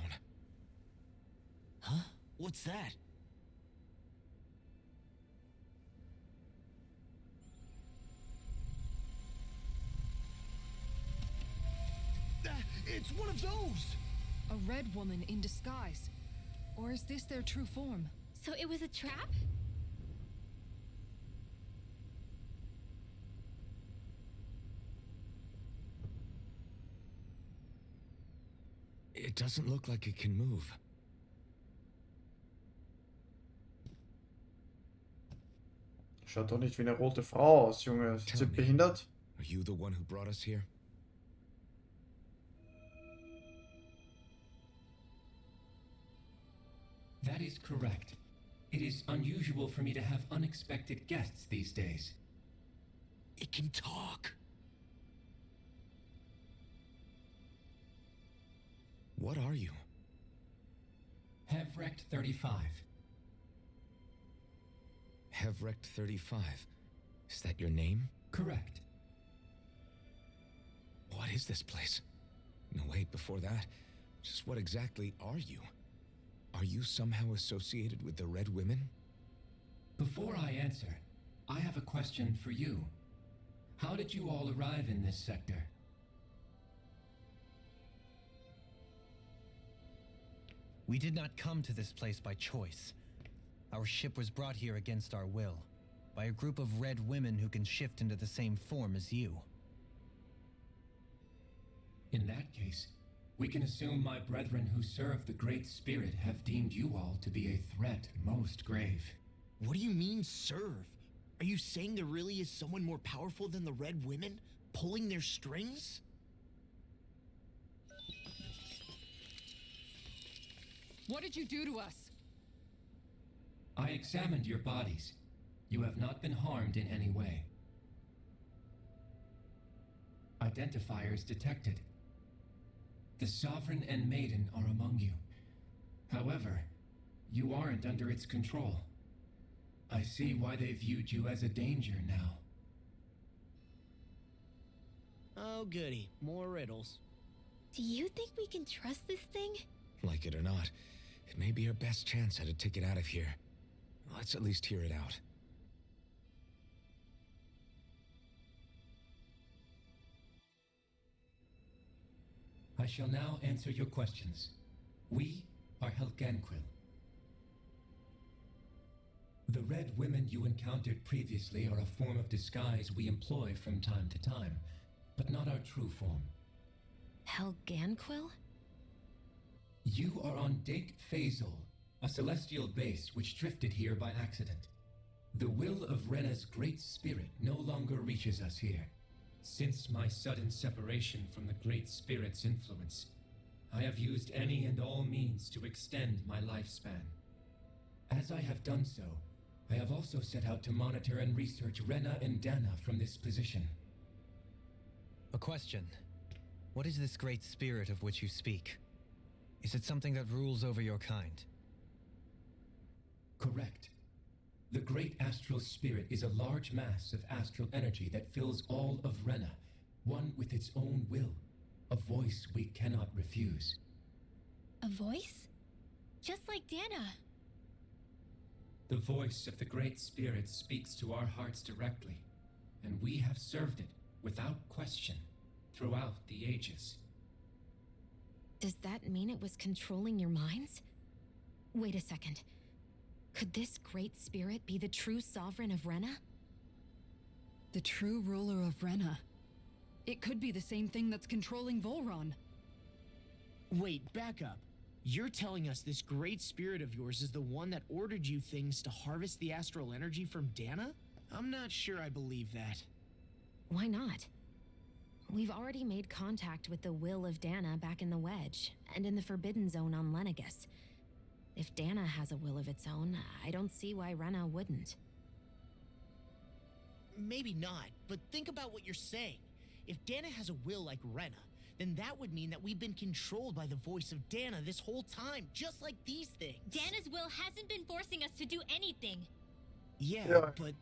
Huh? What's that? It's one of those! A red woman in disguise. Or is this their true form? So it was a trap? It doesn't look like it can move. Schaut doch nicht wie eine rote Frau aus, Junge. Ist sie behindert? Are you the one who brought us here? That is correct. It is unusual for me to have unexpected guests these days. It can talk. What are you? Hevrect 35. Hevrect 35. Is that your name? Correct. What is this place? No, wait, before that, just what exactly are you? Are you somehow associated with the Red Women? Before I answer, I have a question for you. How did you all arrive in this sector? We did not come to this place by choice. Our ship was brought here against our will, by a group of red women who can shift into the same form as you. In that case, we can assume my brethren who serve the Great Spirit have deemed you all to be a threat most grave. What do you mean, serve? Are you saying there really is someone more powerful than the Red Women, pulling their strings? What did you do to us? I examined your bodies. You have not been harmed in any way. Identifiers detected. The Sovereign and Maiden are among you. However, you aren't under its control. I see why they viewed you as a danger now. Oh, goody. More riddles. Do you think we can trust this thing? Like it or not, it may be our best chance at a ticket out of here. Let's at least hear it out. I shall now answer your questions. We are Helganquil. The red women you encountered previously are a form of disguise we employ from time to time, but not our true form. Helganquil? You are on Dake Phasol, a celestial base which drifted here by accident. The will of Rena's great spirit no longer reaches us here. Since my sudden separation from the Great Spirit's influence, I have used any and all means to extend my lifespan. As I have done so, I have also set out to monitor and research Rena and Dana from this position. A question. What is this great spirit of which you speak? Is it something that rules over your kind? Correct. The great astral spirit is a large mass of astral energy that fills all of Rena, one with its own will, a voice we cannot refuse. A voice? Just like Dana. The voice of the great spirit speaks to our hearts directly, and we have served it without question throughout the ages. Does that mean it was controlling your minds? Wait a second. Could this great spirit be the true sovereign of Rena? The true ruler of Rena. It could be the same thing that's controlling Volron. Wait, back up. You're telling us this great spirit of yours is the one that ordered you things to harvest the astral energy from Dana? I'm not sure I believe that. Why not? We've already made contact with the will of Dana back in the Wedge, and in the Forbidden Zone on Lenegus. If Dana has a will of its own, I don't see why Rena wouldn't. Maybe not, but think about what you're saying. If Dana has a will like Rena, then that would mean that we've been controlled by the voice of Dana this whole time, just like these things. Dana's will hasn't been forcing us to do anything. Yeah, but...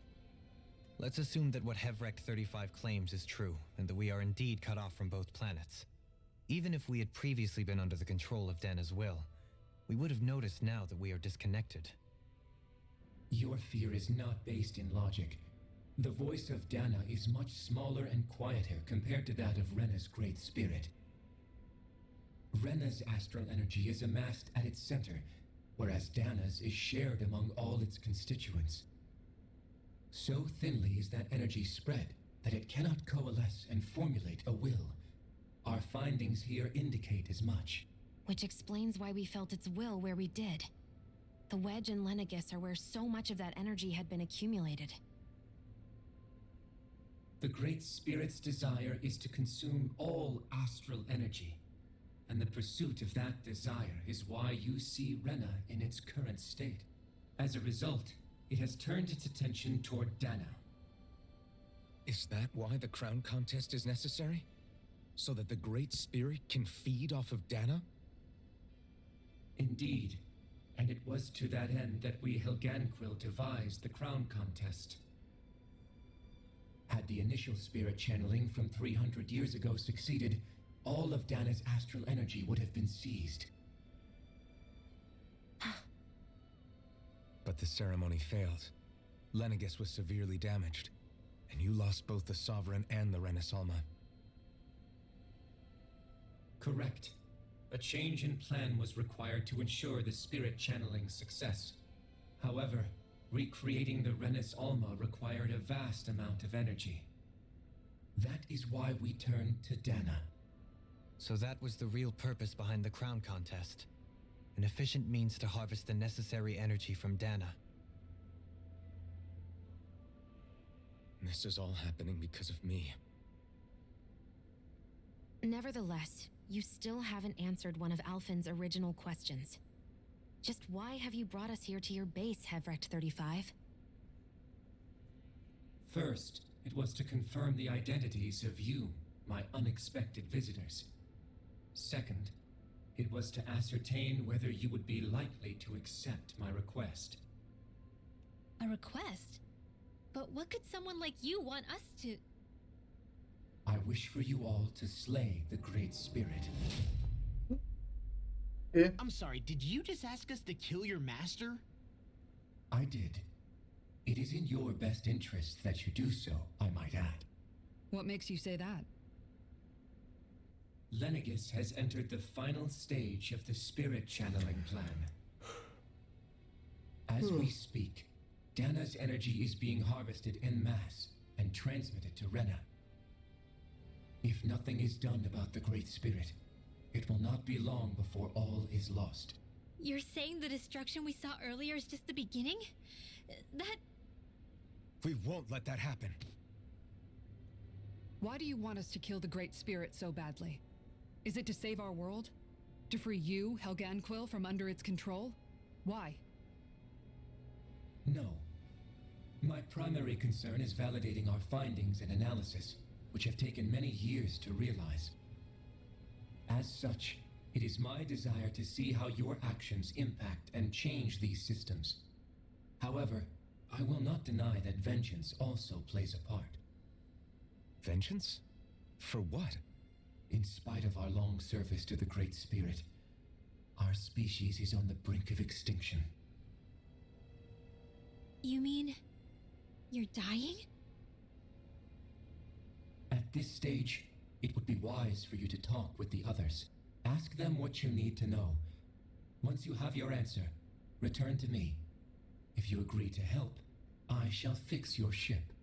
Let's assume that what Hevrek 35 claims is true, and that we are indeed cut off from both planets. Even if we had previously been under the control of Dana's will, we would have noticed now that we are disconnected. Your fear is not based in logic. The voice of Dana is much smaller and quieter compared to that of Rena's great spirit. Rena's astral energy is amassed at its center, whereas Dana's is shared among all its constituents. So thinly is that energy spread that it cannot coalesce and formulate a will. Our findings here indicate as much. Which explains why we felt its will where we did. The Wedge and Lenegus are where so much of that energy had been accumulated. The Great Spirit's desire is to consume all astral energy, and the pursuit of that desire is why you see Rena in its current state. As a result, it has turned its attention toward Dana. Is that why the crown contest is necessary? So that the Great Spirit can feed off of Dana? Indeed, and it was to that end that we Helganquil devised the crown contest. Had the initial spirit channeling from 300 years ago succeeded, all of Dana's astral energy would have been seized. But the ceremony failed. Lenegus was severely damaged, and you lost both the Sovereign and the Renasalma. Correct. A change in plan was required to ensure the spirit channeling's success. However, recreating the Renis Alma required a vast amount of energy. That is why we turned to Dana. So that was the real purpose behind the crown contest. An efficient means to harvest the necessary energy from Dana. This is all happening because of me. Nevertheless, you still haven't answered one of Alphen's original questions. Just why have you brought us here to your base, Hevrecht 35? First, it was to confirm the identities of you, my unexpected visitors. Second, it was to ascertain whether you would be likely to accept my request. A request? But what could someone like you want us to... I wish for you all to slay the Great Spirit. Yeah. I'm sorry, did you just ask us to kill your master? I did. It is in your best interest that you do so, I might add. What makes you say that? Lenegis has entered the final stage of the spirit channeling plan. As we speak, Dana's energy is being harvested en masse and transmitted to Rena. If nothing is done about the Great Spirit, it will not be long before all is lost. You're saying the destruction we saw earlier is just the beginning? That... We won't let that happen. Why do you want us to kill the Great Spirit so badly? Is it to save our world? To free you, Helganquil, from under its control? Why? No. My primary concern is validating our findings and analysis, which have taken many years to realize. As such, it is my desire to see how your actions impact and change these systems. However, I will not deny that vengeance also plays a part. Vengeance? For what? In spite of our long service to the Great Spirit, our species is on the brink of extinction. You mean... you're dying? At this stage, it would be wise for you to talk with the others. Ask them what you need to know. Once you have your answer, return to me. If you agree to help, I shall fix your ship.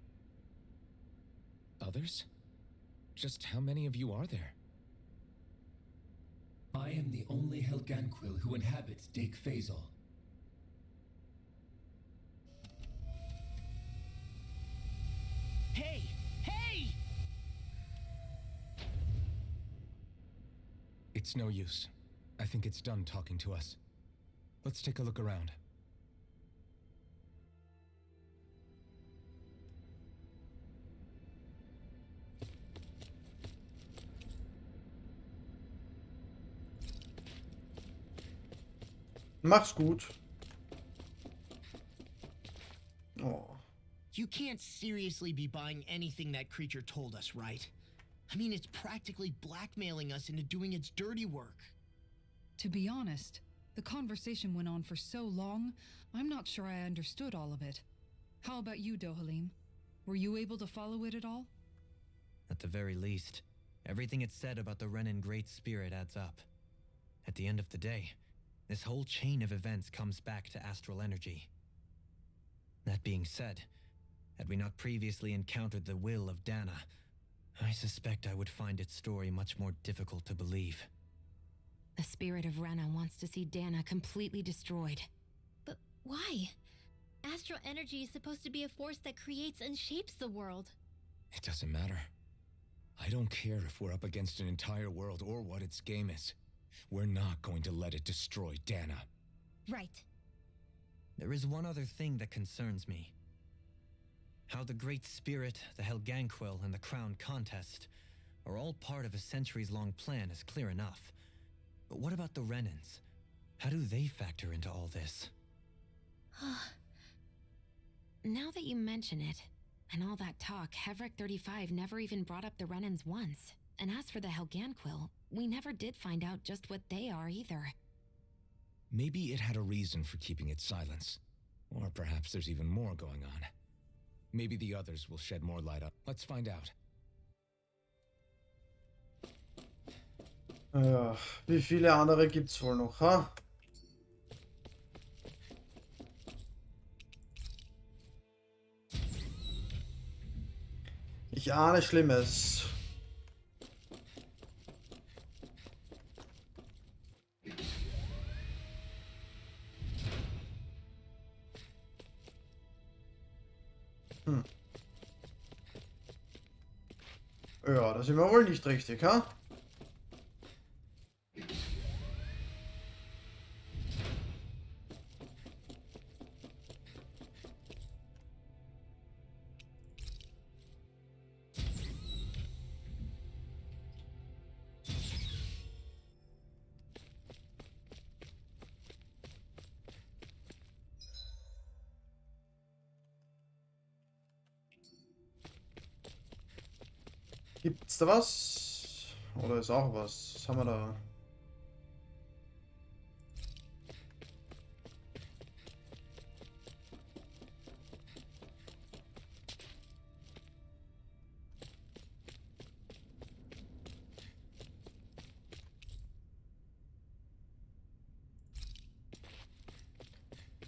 Others? Just how many of you are there? I am the only Helganquil who inhabits Dake Phasal. Hey! Hey! It's no use. I think it's done talking to us. Let's take a look around. Mach's gut. Oh. You can't seriously be buying anything that creature told us, right? I mean, it's practically blackmailing us into doing its dirty work. To be honest, the conversation went on for so long, I'm not sure I understood all of it. How about you, Dohalim? Were you able to follow it at all? At the very least, everything it said about the Renan Great Spirit adds up. At the end of the day, this whole chain of events comes back to astral energy. That being said, had we not previously encountered the will of Dana, I suspect I would find its story much more difficult to believe. The spirit of Rena wants to see Dana completely destroyed. But why? Astral energy is supposed to be a force that creates and shapes the world. It doesn't matter. I don't care if we're up against an entire world or what its game is. We're not going to let it destroy Dana. Right. There is one other thing that concerns me. How the Great Spirit, the Helganquil, and the Crown Contest are all part of a centuries-long plan is clear enough. But what about the Renans? How do they factor into all this? Now that you mention it, and all that talk, Hevrecht 35 never even brought up the Renans once. And as for the Helganquil, we never did find out just what they are either. Maybe it had a reason for keeping its silence. Or perhaps there's even more going on. Maybe the others will shed more light on. Let's find out. Wie viele andere gibt's wohl noch, ha? Ich ahne Schlimmes. Ja, da sind wir wohl nicht richtig, ha? Gibt's da was? Oder ist auch was? Was haben wir da?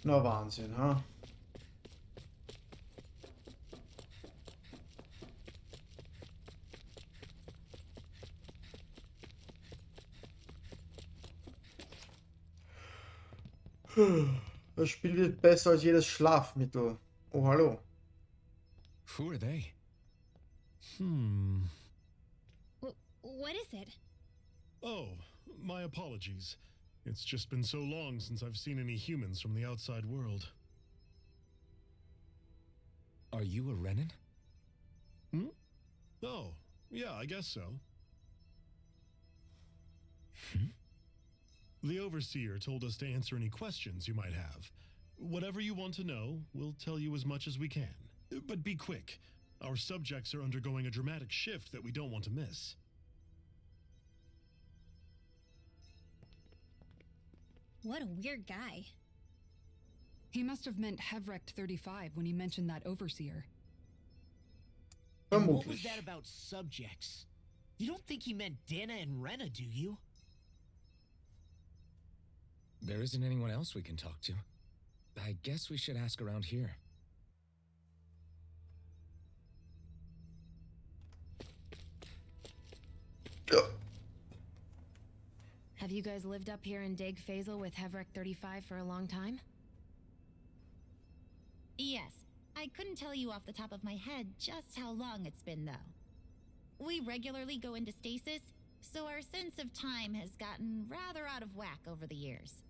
Na Wahnsinn, ha? Das Spiel wird besser als jedes Schlafmittel. Oh, hallo. Who are they? What is it? Oh, my apologies. It's just been so long since I've seen any humans from the outside world. Are you a Renan? Hmm? Oh, yeah, I guess so. The Overseer told us to answer any questions you might have. Whatever you want to know, we'll tell you as much as we can. But be quick. Our subjects are undergoing a dramatic shift that we don't want to miss. What a weird guy. He must have meant Hevrecht 35 when he mentioned that overseer. And what was that about subjects? You don't think he meant Dana and Rena, do you? There isn't anyone else we can talk to. I guess we should ask around here. Have you guys lived up here in Deg Faisal with Hevrecht 35 for a long time? Yes. I couldn't tell you off the top of my head just how long it's been, though. We regularly go into stasis, so our sense of time has gotten rather out of whack over the years.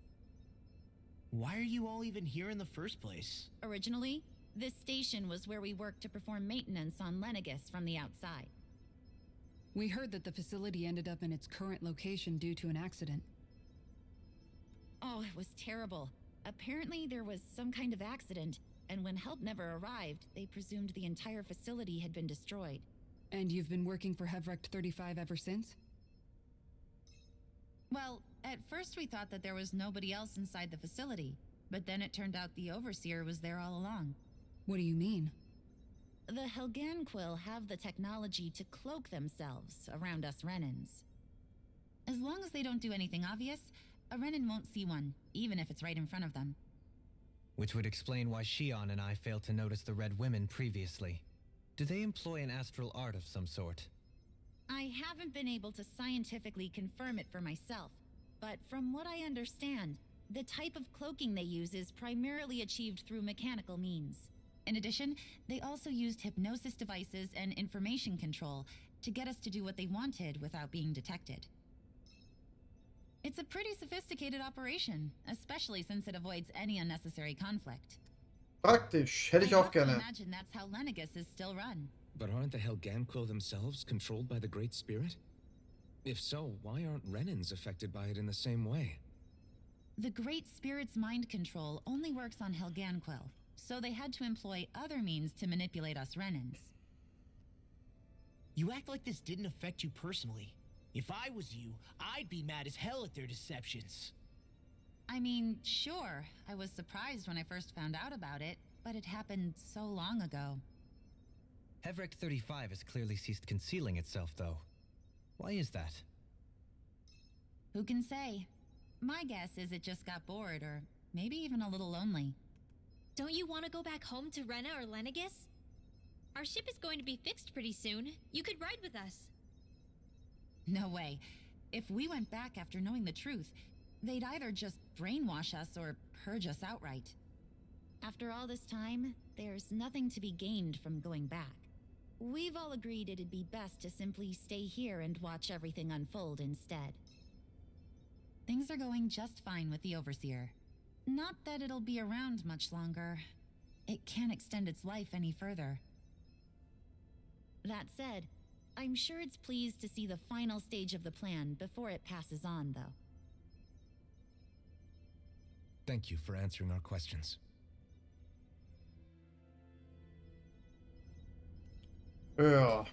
Why are you all even here in the first place? Originally, this station was where we worked to perform maintenance on Lenegus from the outside. We heard that the facility ended up in its current location due to an accident. Oh, it was terrible. Apparently there was some kind of accident, and when help never arrived, they presumed the entire facility had been destroyed. And you've been working for Hevrecht 35 ever since? Well, at first we thought that there was nobody else inside the facility, but then it turned out the Overseer was there all along. What do you mean? The Helganquil have the technology to cloak themselves around us Renans. As long as they don't do anything obvious, a Renan won't see one, even if it's right in front of them. Which would explain why Shion and I failed to notice the Red Women previously. Do they employ an astral art of some sort? I haven't been able to scientifically confirm it for myself, but from what I understand, the type of cloaking they use is primarily achieved through mechanical means. In addition, they also used hypnosis devices and information control to get us to do what they wanted without being detected. It's a pretty sophisticated operation, especially since it avoids any unnecessary conflict. Praktisch, hätte ich auch I gerne. imagine that's how Lenegus is still run. But aren't the Helganquil themselves controlled by the Great Spirit? If so, why aren't Renans affected by it in the same way? The Great Spirit's mind control only works on Helganquil, so they had to employ other means to manipulate us Renans. You act like this didn't affect you personally. If I was you, I'd be mad as hell at their deceptions. I mean, sure, I was surprised when I first found out about it, but it happened so long ago. Hevrecht 35 has clearly ceased concealing itself, though. Why is that? Who can say? My guess is it just got bored, or maybe even a little lonely. Don't you want to go back home to Rena or Lenegus? Our ship is going to be fixed pretty soon. You could ride with us. No way. If we went back after knowing the truth, they'd either just brainwash us or purge us outright. After all this time, there's nothing to be gained from going back. We've all agreed it'd be best to simply stay here and watch everything unfold instead. Things are going just fine with the Overseer. Not that it'll be around much longer. It can't extend its life any further. That said, I'm sure it's pleased to see the final stage of the plan before it passes on, though. Thank you for answering our questions. Ja.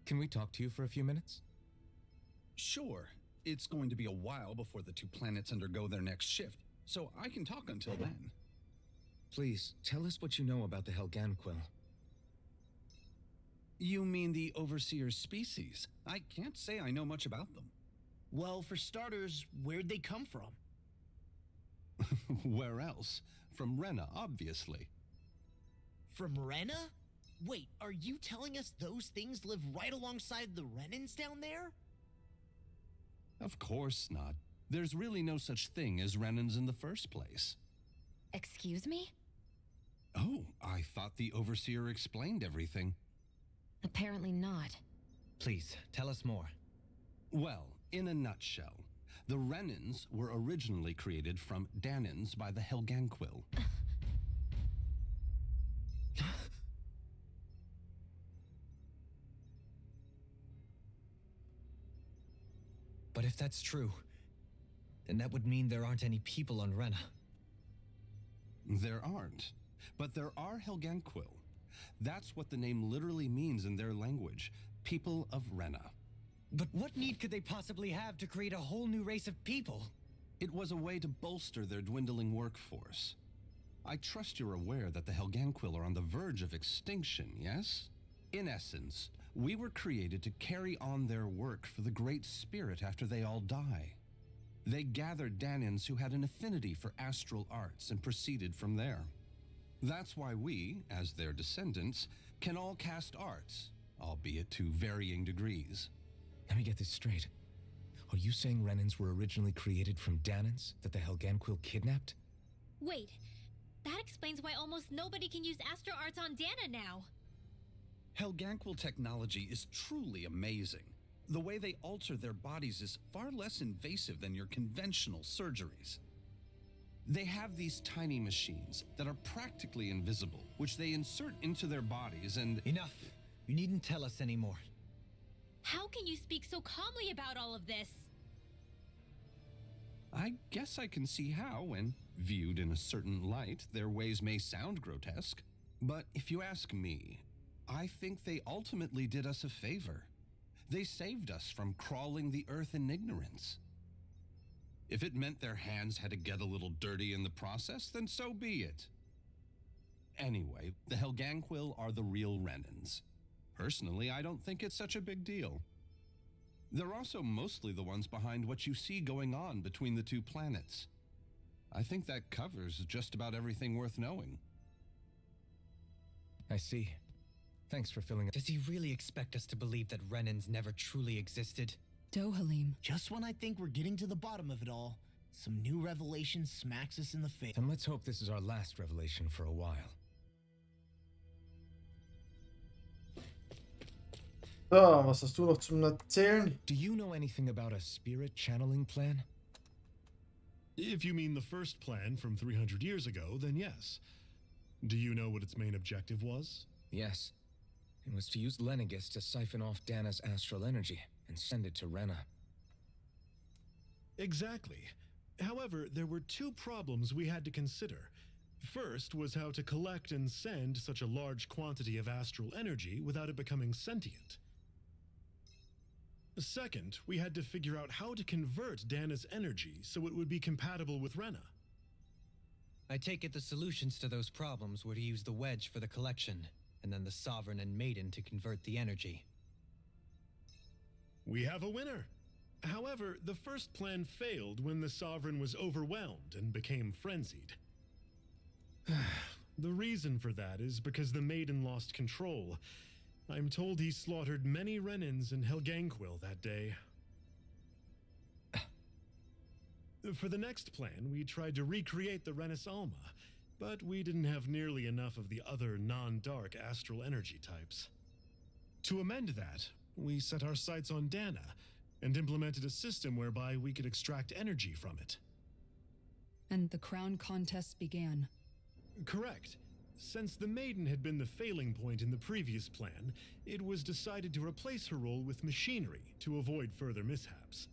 Can we talk to you for a few minutes? Sure. It's going to be a while before the two planets undergo their next shift, so I can talk until then. Please, tell us what you know about the Helganquil. You mean the Overseer's species? I can't say I know much about them. Well, for starters, where'd they come from? Where else? From Rena, obviously. From Rena? Wait, are you telling us those things live right alongside the Renans down there? Of course not. There's really no such thing as Renans in the first place. Excuse me? Oh, I thought the Overseer explained everything. Apparently not. Please, tell us more. Well, in a nutshell, the Renans were originally created from Danans by the Helganquil. But if that's true, then that would mean there aren't any people on Rena. There aren't, but there are Helganquil. That's what the name literally means in their language, people of Rena. But what need could they possibly have to create a whole new race of people? It was a way to bolster their dwindling workforce. I trust you're aware that the Helganquil are on the verge of extinction, yes? In essence, we were created to carry on their work for the Great Spirit after they all die. They gathered Danans who had an affinity for astral arts and proceeded from there. That's why we, as their descendants, can all cast arts, albeit to varying degrees. Let me get this straight. Are you saying Renans were originally created from Danans that the Helganquil kidnapped? Wait, that explains why almost nobody can use astro arts on Dana now. Helganquil technology is truly amazing. The way they alter their bodies is far less invasive than your conventional surgeries. They have these tiny machines that are practically invisible, which they insert into their bodies and... Enough! You needn't tell us anymore. How can you speak so calmly about all of this? I guess I can see how, when viewed in a certain light, their ways may sound grotesque. But if you ask me, I think they ultimately did us a favor. They saved us from crawling the earth in ignorance. If it meant their hands had to get a little dirty in the process, then so be it. Anyway, the Helganquil are the real Renans. Personally, I don't think it's such a big deal. They're also mostly the ones behind what you see going on between the two planets. I think that covers just about everything worth knowing. I see. Thanks for filling it. Does he really expect us to believe that Renans never truly existed? Dohalim. Just when I think we're getting to the bottom of it all, some new revelation smacks us in the face. Then let's hope this is our last revelation for a while. So, was hast du noch zum Erzählen? Do you know anything about a spirit channeling plan? If you mean the first plan from 300 years ago, then yes. Do you know what its main objective was? Yes. It was to use Lenegis to siphon off Dana's astral energy and send it to Rena. Exactly. However, there were two problems we had to consider. First was how to collect and send such a large quantity of astral energy without it becoming sentient. Second, we had to figure out how to convert Dana's energy so it would be compatible with Rena. I take it the solutions to those problems were to use the wedge for the collection, and then the Sovereign and Maiden to convert the energy. We have a winner! However, the first plan failed when the Sovereign was overwhelmed and became frenzied. The reason for that is because the Maiden lost control. I'm told he slaughtered many Renans and Helganquil that day. For the next plan, we tried to recreate the Renis Alma, but we didn't have nearly enough of the other non-dark astral energy types. To amend that, we set our sights on Dana and implemented a system whereby we could extract energy from it. And the crown contests began. Correct. Since the Maiden had been the failing point in the previous plan, it was decided to replace her role with machinery to avoid further mishaps.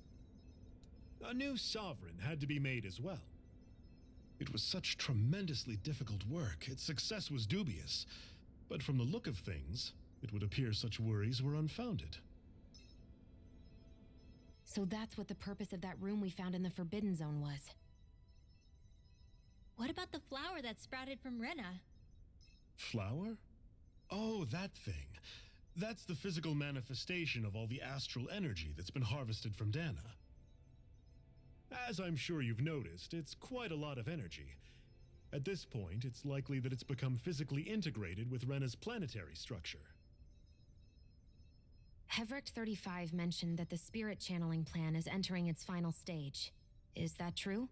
A new Sovereign had to be made as well. It was such tremendously difficult work, its success was dubious. But from the look of things, It would appear such worries were unfounded. So that's what the purpose of that room we found in the Forbidden Zone was. What about the flower that sprouted from Rena? Flower? Oh, that thing. That's the physical manifestation of all the astral energy that's been harvested from Dana. As I'm sure you've noticed, it's quite a lot of energy. At this point, it's likely that it's become physically integrated with Rena's planetary structure. Hevrecht 35 mentioned that the spirit channeling plan is entering its final stage. Is that true?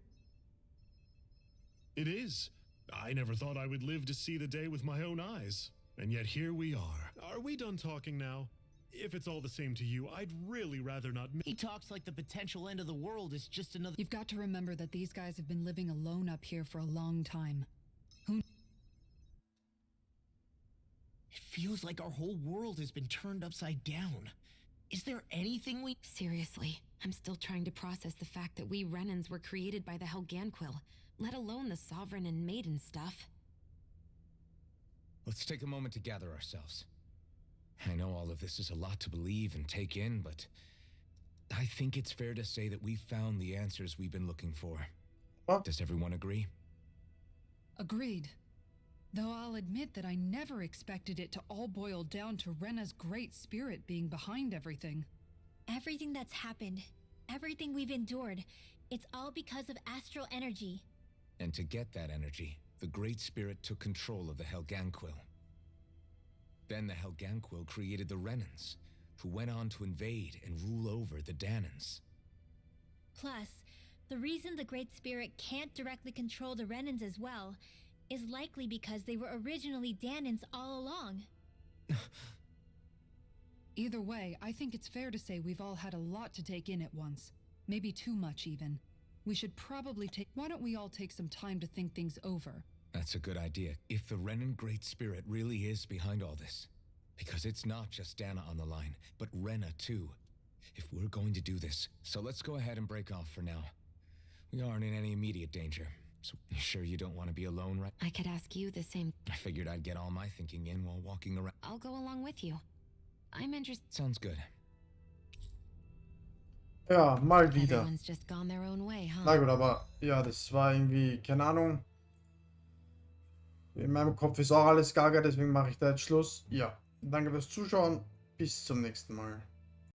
It is. I never thought I would live to see the day with my own eyes. And yet here we are. Are we done talking now? If it's all the same to you, I'd really rather not... He talks like the potential end of the world is just another... You've got to remember that these guys have been living alone up here for a long time. It feels like our whole world has been turned upside down. Is there anything we... Seriously, I'm still trying to process the fact that we Renans were created by the Helganquil, let alone the Sovereign and Maiden stuff. Let's take a moment to gather ourselves. I know all of this is a lot to believe and take in, but I think it's fair to say that we've found the answers we've been looking for. Does everyone agree? Agreed. Though I'll admit that I never expected it to all boil down to Rena's great spirit being behind everything. Everything that's happened, everything we've endured, it's all because of astral energy. And to get that energy, the Great Spirit took control of the Helganquil. Then the Helganquil created the Renans, who went on to invade and rule over the Danans. Plus, the reason the Great Spirit can't directly control the Renans as well is likely because they were originally Danans all along. Either way, I think it's fair to say we've all had a lot to take in at once. Maybe too much, even. We should probably take... Why don't we all take some time to think things over? That's a good idea. If the Renan Great Spirit really is behind all this, because it's not just Dana on the line, but Rena too. If we're going to do this, so let's go ahead and break off for now. We aren't in any immediate danger, so you sure you don't want to be alone, right? I could ask you the same. I figured I'd get all my thinking in while walking around. I'll go along with you. I'm interested. Sounds good. Ja, mal wieder. Everyone's just gone their own way, huh? Na gut, aber ja, das war irgendwie, keine Ahnung. In meinem Kopf ist auch alles gaga, deswegen mache ich da jetzt Schluss. Ja, danke fürs Zuschauen. Bis zum nächsten Mal.